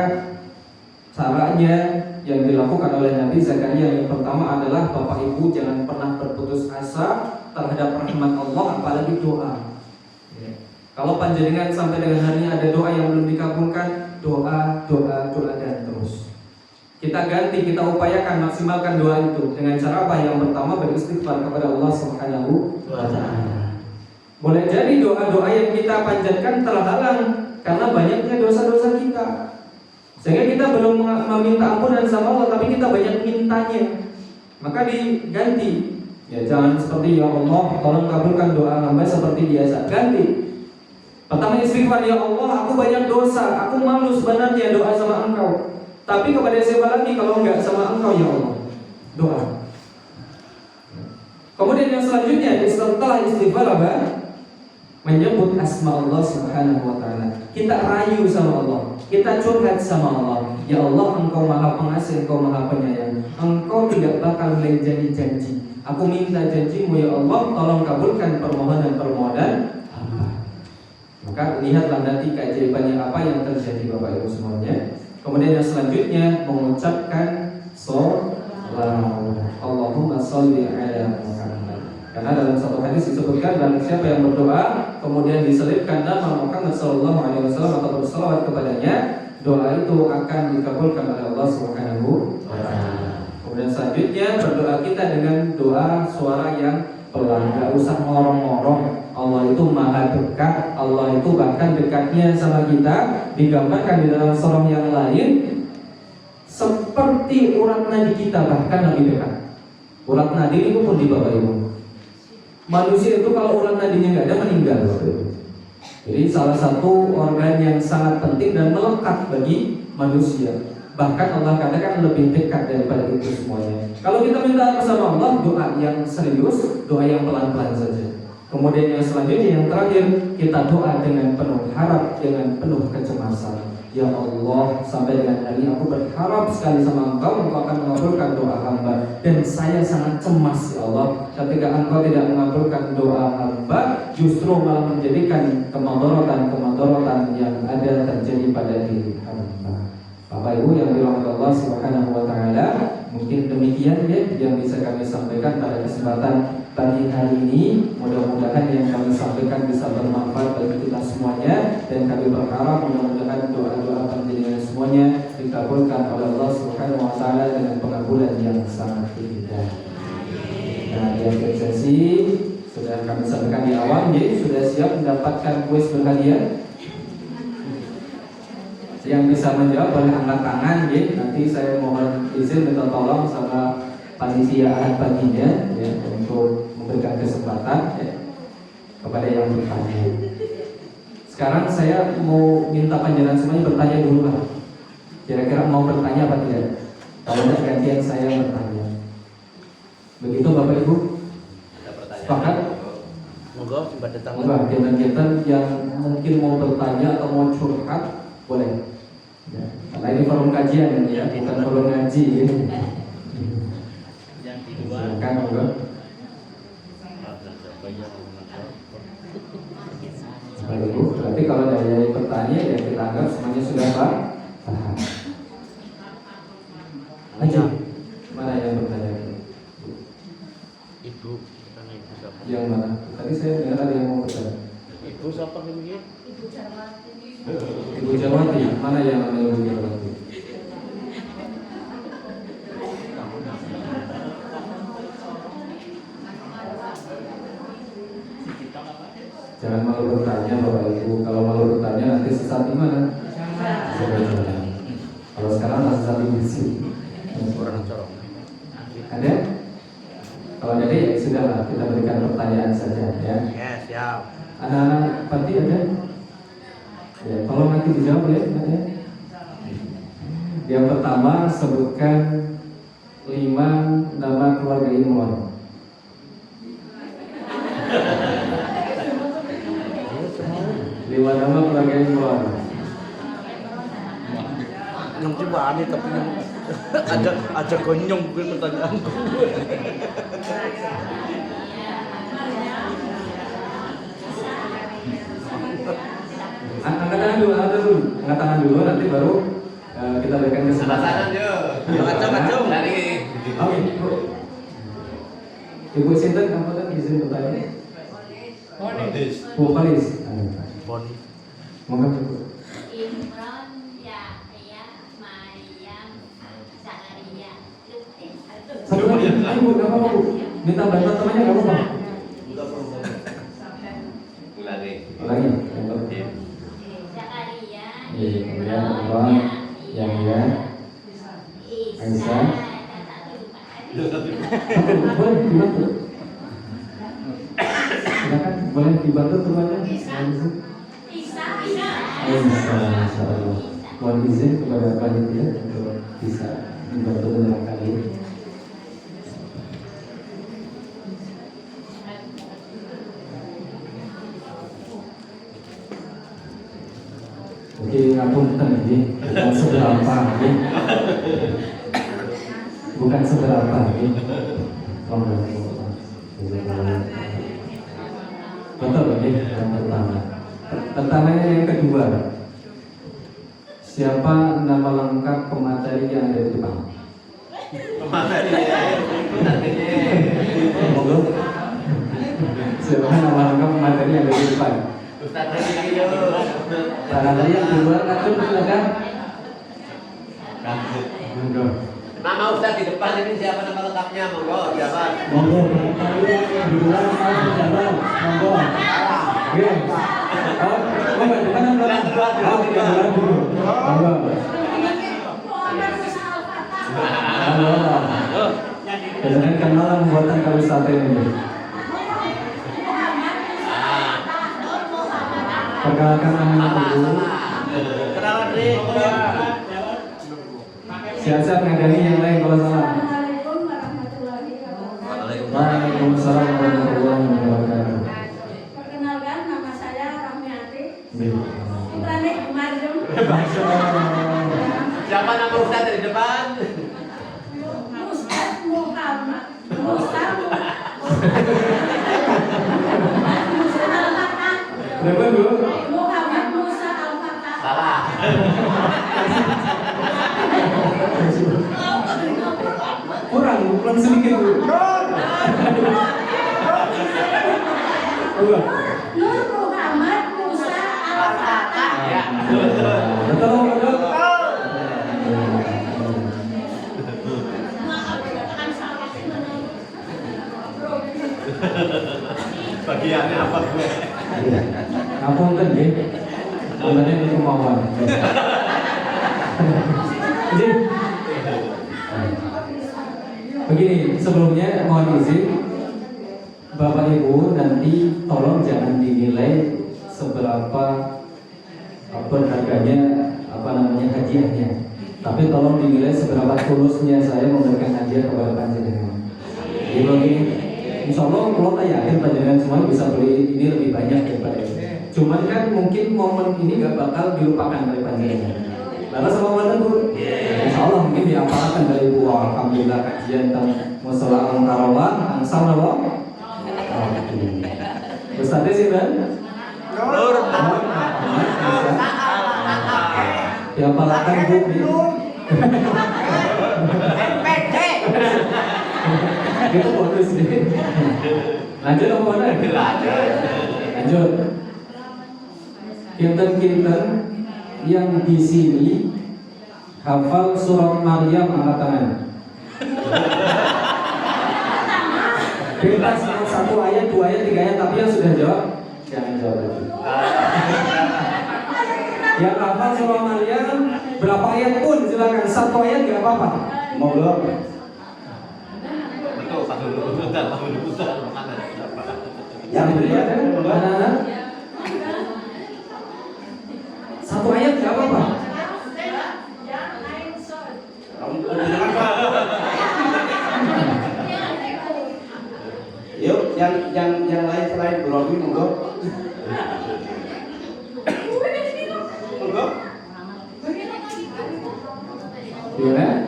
caranya yang dilakukan oleh Nabi Zakaria yang pertama adalah Bapak Ibu jangan pernah berputus asa terhadap rahmat Allah apalagi doa. Kalau panjenengan sampai dengan hari ini ada doa yang belum dikabulkan, doa dan terus. Kita ganti, kita upayakan maksimalkan doa itu dengan cara apa? Yang pertama beristighfar kepada Allah Subhanahu wa Ta'ala. Boleh jadi doa-doa yang kita panjatkan terhalang karena banyaknya dosa-dosa kita. Sehingga kita belum meminta ampunan sama Allah, tapi kita banyak mintanya. Maka diganti. Ya jangan seperti ya Allah, tolong kabulkan doa hamba seperti biasa. Ganti. Pertama istighfar, ya Allah, aku banyak dosa, aku malu sebenarnya doa sama Engkau. Tapi kepada siapa lagi kalau enggak sama Engkau ya Allah? Doa. Kemudian yang selanjutnya setelah istighfar apa? Menyebut asma Allah Subhanahu wa Ta'ala. Kita rayu sama Allah, kita curhat sama Allah. Ya Allah, Engkau Maha Pengasih, Engkau Maha Penyayang. Engkau tidak bakal melenceng janji. Aku minta janjimu ya Allah, tolong kabulkan permohonan hamba. Maka lihatlah nanti keajaibannya apa yang terjadi Bapak Ibu semuanya. Kemudian yang selanjutnya mengucapkan sholawat. Allahumma sholli ala Muhammad. Karena dalam satu hadis disebutkan barang siapa yang berdoa kemudian diselipkan nama Muhammad sallallahu alaihi wasallam atau bersalawat kepadanya, doa itu akan dikabulkan oleh Allah Subhanahu wa taala. Kemudian selanjutnya berdoa kita dengan doa suara yang pelan, enggak usah ngorong-ngorong. Allah itu maha dekat, Allah itu bahkan dekatnya sama kita digambarkan di dalam surah yang lain seperti urat nadi kita, bahkan lebih dekat. Urat nadi itu pun di Bapak Ibu. Manusia itu kalau urat nadinya nggak ada meninggal, Bapak Ibu. Jadi salah satu organ yang sangat penting dan melekat bagi manusia. Bahkan Allah katakan lebih dekat daripada itu semuanya. Kalau kita minta bersama Allah, doa yang serius, doa yang pelan-pelan saja. Kemudian yang selanjutnya, yang terakhir, kita doa dengan penuh harap, dengan penuh kecemasan. Ya Allah, sampai dengan hari ini aku berharap sekali sama Engkau, Engkau akan mengabulkan doa hamba. Dan saya sangat cemas ya Allah, ketika Engkau tidak mengabulkan doa hamba, justru malah menjadikan kemadharatan yang ada terjadi pada diri hamba. Bapak Ibu yang dirahmati Allah Subhanahu wa taala, mungkin demikian ya yang bisa kami sampaikan pada kesempatan pagi hari ini. Mudah-mudahan yang kami sampaikan bisa bermanfaat bagi kita semuanya, dan kami berharap mudah-mudahan doa-doa panjenengan semuanya dikabulkan oleh Allah Subhanahu wa taala dengan pengabulan yang sangat indah. Nah, di akhir sesi sudah kami sampaikan di awal, jadi sudah siap mendapatkan kuis berhadiah. Yang bisa menjawab boleh angkat tangan, ya. Nanti saya mohon izin minta tolong sama panitia ahad paginya ya, untuk memberikan kesempatan ya, kepada yang bertanya. Sekarang saya mau minta panjenengan semuanya bertanya dulu Pak. Kira-kira mau bertanya apa tidak? Kalau tidak gantian saya bertanya. Begitu Bapak Ibu? Sepakat? Monggo coba datang. Monggo kita yang mungkin mau bertanya atau mau curhat boleh. Ya, karena ini forum kajian ya, bukan forum ngaji ya. Yang di luar. Silakan monggo. Baik Ibu, berarti kalau dari pertanyaan ya kita anggap semuanya sudah paham. Aja, mana yang bertanya? Ibu, karena ibu siapa? Yang mana? Tadi saya dengar ada yang mau bertanya. Ibu siapa ini? Ibu Jawati, mana yang namanya Ibu Jawati? Jangan malu bertanya Bapak Ibu. Kalau malu bertanya nanti sesat di mana? Kalau sekarang masih sesat di sini. Orang corong. Ada? Kalau ada ya sudahlah, kita berikan pertanyaan saja ya. Ya, siap. Anak-anak Pati ada? Ya, tolong nanti dijawab ya. Yang pertama sebutkan 5 nama keluarga Imran. Lima nama keluarga Imran. Yang coba aneh tapi yang ada gonyong mungkin pertanyaanku. Angkat tangan dulu, nanti baru kita berikan kesempatan. Acung. Oke, Bu. Ibu Sinten, kamu kan izin bertanya? Bu Falis. Boni. Monggo Ibu. Imran, Yahya, Maryam, Zakaria, Lutin. Satu lagi, Ibu, nggak apa-apa Bu. Minta bantuan temannya nggak apa-apa. Ulangi. Zakaria, Imran, Yahya, Aisyah. Boleh dibantu. Silakan, boleh dibantu temannya. Isa. Insya Allah. Mohon izin kepada panitia untuk bisa dibantu dalam kali ini. Oke, ngapunten ini bukan seberapa ini. Bukan seberapa ini. Betul ini yang pertama. Pertamanya yang kedua. Siapa nama lengkap pemateri yang ada di depan? Monggo. Siapa nama lengkap pemateri yang ada di depan? Barangkali yang di luar ngacung silakan. Monggo. Nama Ustaz di depan ini siapa nama lengkapnya? Monggo, siapa? Monggo. Di luar siapa? Monggo. Oke. Oh, di depan yang belakang. Oh, di luar dulu. Monggo. Halo. Jangan kenal pembuatan kali sate ini. Perkenalkan nama dulu. Kenalan nih. Siap-siap ngadain yang lain kalau salah. Waalaikumsalam warahmatullahi wabarakatuh. Perkenalkan, nama saya Rahmiati. Nih. Putrane Marjum. Siapa nama Ustaz di depan? Ustaz Muhammad. Ustaz Al-Fatah. Berapa dulu? Muhammad Musa Al-Fatah. Salah. Kurang sedikit dulu. Nur Muhammad Musa Al-Fatah. Ya. Betul, betul. Bagiannya apa gue? Ngapun kan ya? Sebenarnya ini kemauan. Jadi, begini, sebelumnya mohon izin Bapak Ibu nanti tolong jangan dinilai seberapa berharganya hadiahnya, tapi tolong dinilai seberapa tulusnya saya memberikan hadiah kepada panjenengan. Jadi begini, insya Allah kalau saya yakin panjenengan semua bisa beli ini lebih banyak daripada ini. Cuman kan mungkin momen ini gak bakal dilupakan oleh panjenengan. Lalu sama mana Bu? Insya Allah mungkin diapakan dari Ibu. Alhamdulillah kajian tentang masalah angkarawan, angsal nawa. Ustadznya sih kan? Nur. Diapalakan Bu. MPD. Itu bonus deh. Lanjut dong mana? Lanjut. Kinten-kinten yang di sini hafal surat Maryam angkat tangan. Bebas mau 1 ayat, 2 ayat, 3 ayat, tapi yang sudah jawab jangan jawab lagi. Yang hafal surat Maryam berapa ayat pun silakan, 1 ayat nggak apa-apa. Monggo. Betul, Pak dulu. Yang berikutnya anak-anak 1 ayat nggak apa-apa. Yuk, yang lain selain Bu Robi, monggo. Monggo. Gimana?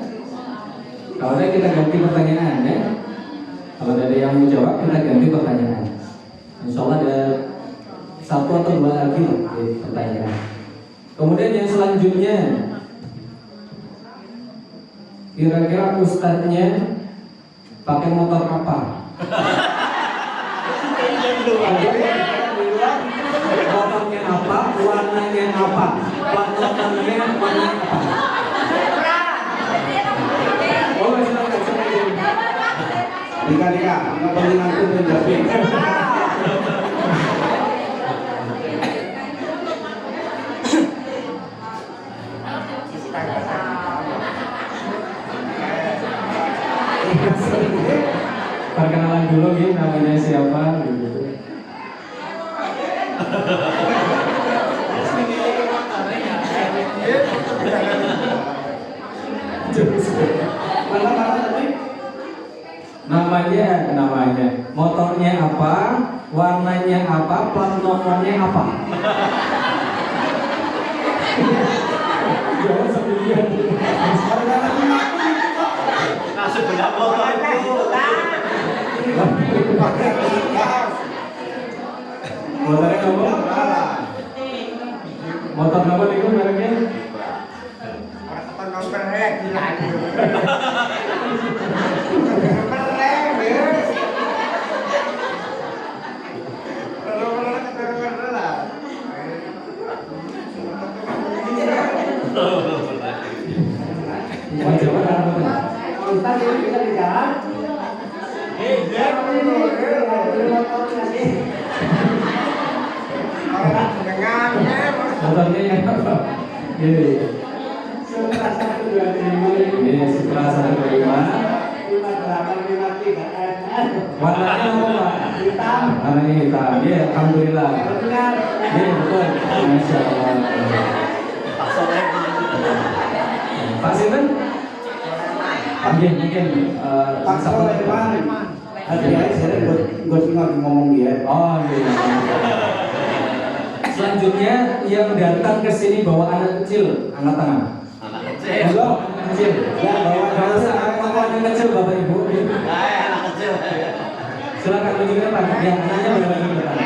Kalau ada kita ganti pertanyaan ya. Kalau ada yang mau jawab kita ganti pertanyaan. Insya Allah ada 1 atau 2 lagi loh pertanyaan. Kemudian yang selanjutnya, kira-kira ustadznya pakai motor apa? Motornya apa? Warnanya apa? Plat nomornya warna apa? Oh, silakan. Dika, kepentingan itu menjadi. Perkenalan dulu gitu, namanya siapa gitu. Namanya, motornya apa, warnanya apa, plat nomornya apa? Jawab sendirian. Nasib benar motor itu. Motornya apa? Motor apa nih mereknya? Mau jawab apa? Ustaz ini bisa dijawab. Contohnya yang apa? Ini. Setelah 1, 2, 3, Ini setelah 1, 2, 5. 5, 8, 5, 3, Warnanya apa Pak? hitam. Warnanya hitam. Ya, alhamdulillah. Benar. Iya betul. Masya Allah. Pak Sinten? Mungkin Pak Sabar. Hati-hati saya gue ngomong dia. Oh iya. Selanjutnya yang datang ke sini bawa anak kecil, angkat tangan. Anak kecil. Halo, anak kecil. Ya, bawa Kalau anak kecil Bapak Ibu. Anak kecil. Silakan tunjukkan Pak. Ya, anaknya berapa ke depan?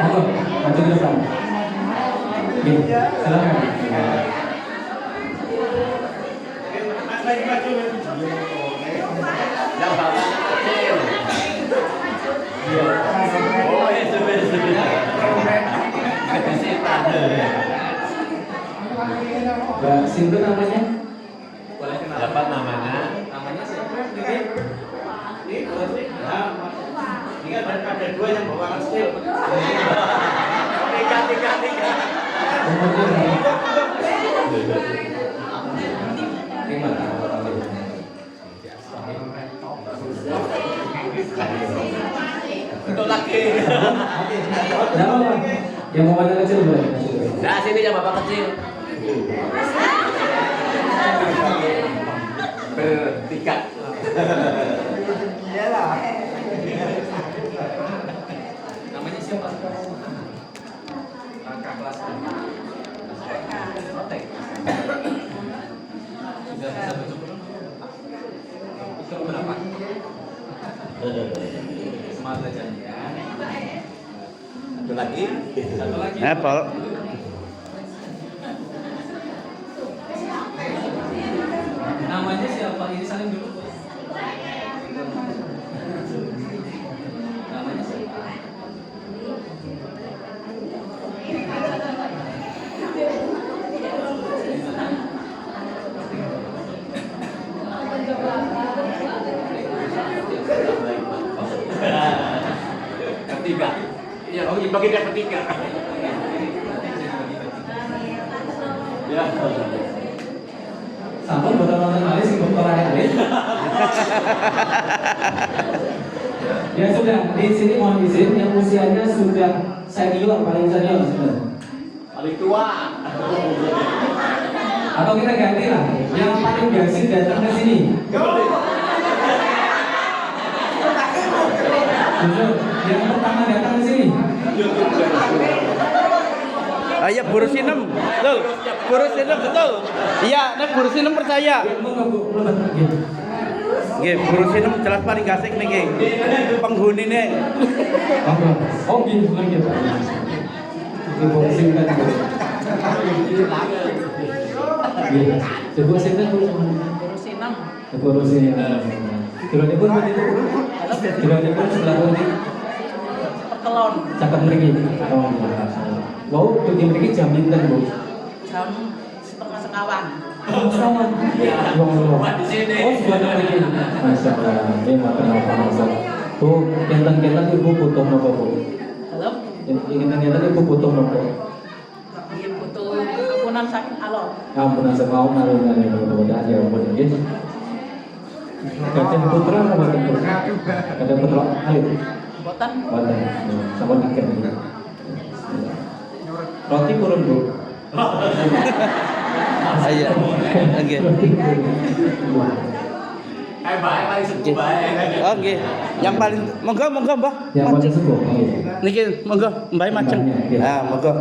Monggo, maju ke depan. Silakan. Yang bapak kecil. Oh, itu beda. Mbak Sintu namanya? Siapa namanya? Namanya siapa? Ini kan ada 2 yang bawa anak kecil. Tiga. Umurnya berapa? 5 tahun. Untuk lagi. Nama Pak? Yang bawa anak kecil boleh? Nah, sini yang bapak kecil. Bertiga. Namanya siapa? Kakak kelas. Otek. Sudah bisa baca belum? Itu berapa? Semangat belajarnya. Satu lagi. Satu lagi. Apple. Namanya siapa? Ini saling dulu. Namanya siapa? Ketiga. Ya, bagi dia ketiga. Ya. Sampun boten wonten malih sing dokterane malih. Ya sudah, di sini mohon izin yang usianya sudah senior, paling senior sudah. Paling tua. Atau kita ganti lah, yang paling basic datang ke sini. Jujur, yang pertama datang ke sini. Iya, Guru Sinem, betul. Guru Sinem betul. Iya, nek Guru Sinem percaya. Nggih, Guru Sinem jelas paling gasik niki. Penghunine. Oh, gini bukan gitu. Ibu singkat. Coba singkat dulu. Guru Sinem. Kiranya pun begitu. Kiranya pun sebelah ini. Kelon Cakap mriki. Oh, wow, pergi mriki jam pinten, Bu? jam 1:30. Sawan. Ya Allah. Di sini. Oh, sudah mriki. Masyaallah. Ini makan apa-apa. Tuh, kenten-kenten ibu butuh napa, Bu? Halo, Kenten-kenten ibu butuh napa? iya butuh ampunan saking alon. Ampun asa mau nalungan mudah-mudahan ya ampun nggih. Kenten putra apa boten putra? Kenten putra alit. Boten Boten. Sampun akhir. Roti purun, Bu. Iya. Nggih. Baik paling sepuh baik. Oh, nggih. Yang paling monggo Mbah. Yang paling sepuh. Niki monggo Mbah macem. Ah, monggo.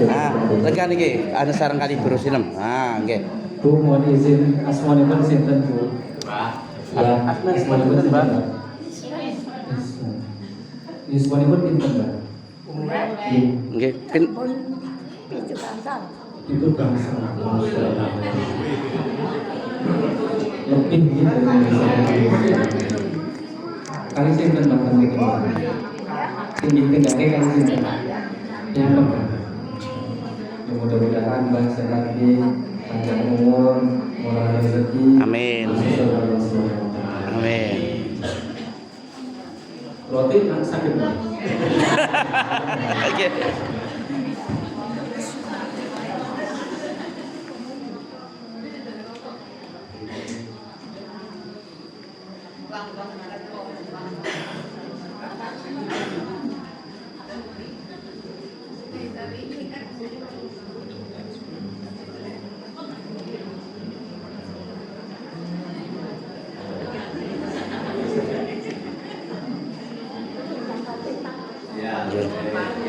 Ah, tekan niki ana sareng kali Guru Sinem. Ah, nggih. Bu, mohon izin asmanipun sinten, Bu? Ya, asmanipun sinten, Mbak? Asmanipun pinten, Mbak? Nggih, Itu bangsa manusia lebih gitu kali sinten bahkan gitu tinggi tinggi kali sinten yang pegang. Ya, mudah-mudahan bangsa lagi panjang umur, murah rezeki. Amin. Amin. Roti sakit. Oke.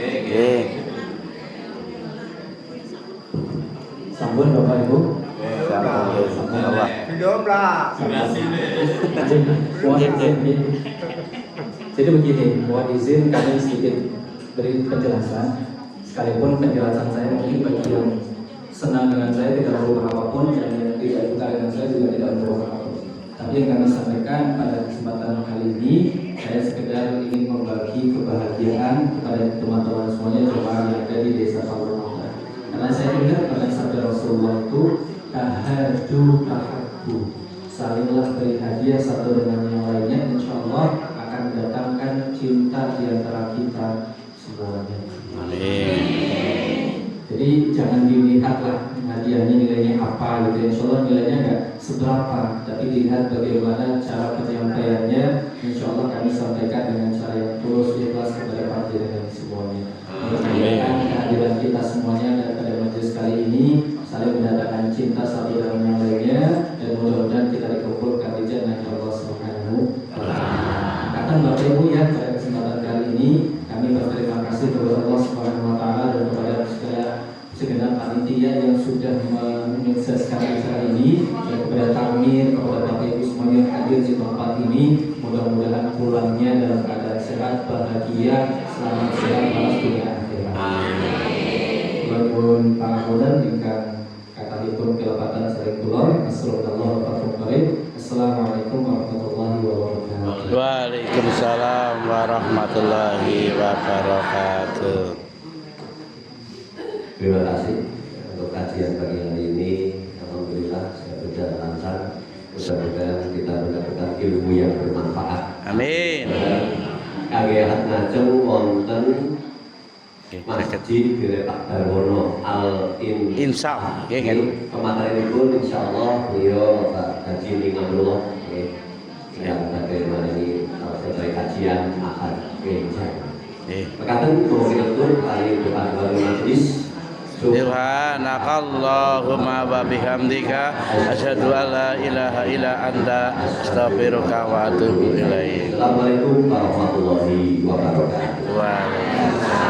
Oke. Sambun Bapak Ibu. Sambung Allah. Jadi begini, mohon izin kami sedikit beri penjelasan. Sekalipun penjelasan saya mungkin bagi yang senang dengan saya tidak berubah apapun, dan yang tidak suka dengan saya juga tidak berubah apapun. Tapi yang kami sampaikan pada kesempatan kali ini, saya sekedar ingin membagi kebahagiaan kepada teman-teman semuanya jemaah yang ada di desa Pawongan. Karena saya ingat pada sabda Rasulullah itu tahadu tahabbu, salinglah beri hadiah satu dengan yang lainnya, insya Allah akan mendatangkan cinta di antara kita semuanya. Amin. Jadi jangan dilihatlah hadiahnya nilainya apa gitu, insya Allah nilainya nggak seberapa, tapi dilihat bagaimana cara penyampaiannya. Insya Allah kami sampaikan dengan cara yang tulus ikhlas kepada panjenengan semuanya. Mudah-mudahan kehadiran kita semuanya dan pada majelis kali ini saling mendatangkan cinta satu dengan yang lainnya, dan mudah-mudahan kita dikumpulkan di jannah Allah Subhanahu wa Ta'ala. Kata Bapak Ibu ya, pada kesempatan kali ini kami berterima kasih kepada Allah Subhanahu wa Ta'ala dan kepada segenap panitia yang sudah menyukseskan acara ini, dan kepada takmir, kepada Bapak Ibu semua yang hadir di tempat ini. Mudah-mudahan pulangnya dalam keadaan sehat, bahagia, selamat sehat, balas dunia akhirat. Amin. Pangapunten ingkang kathahipun kelebatan saring kula. Assalamualaikum warahmatullahi wabarakatuh. Waalaikumsalam warahmatullahi wabarakatuh. Terima kasih untuk kajian pagi hari ini. Alhamdulillah saya berjalan lancar. Mudah-mudahan kita mendapatkan ilmu yang bermanfaat. Amin. Kagiatan ngajeng wonten Masjid Pak Darwono Insaf, ya kan? Kemarin pun insyaallah beliau Pak Haji Ningamullah yang bagaimana ini sebagai kajian akan kencang. Perkataan kemudian pun kali depan baru majlis. Subhanakallahumma wa bihamdika asyhadu an la ilaha illa anta astaghfiruka wa atubu ilaik. Assalamualaikum warahmatullahi wabarakatuh. Waalaikumsalam.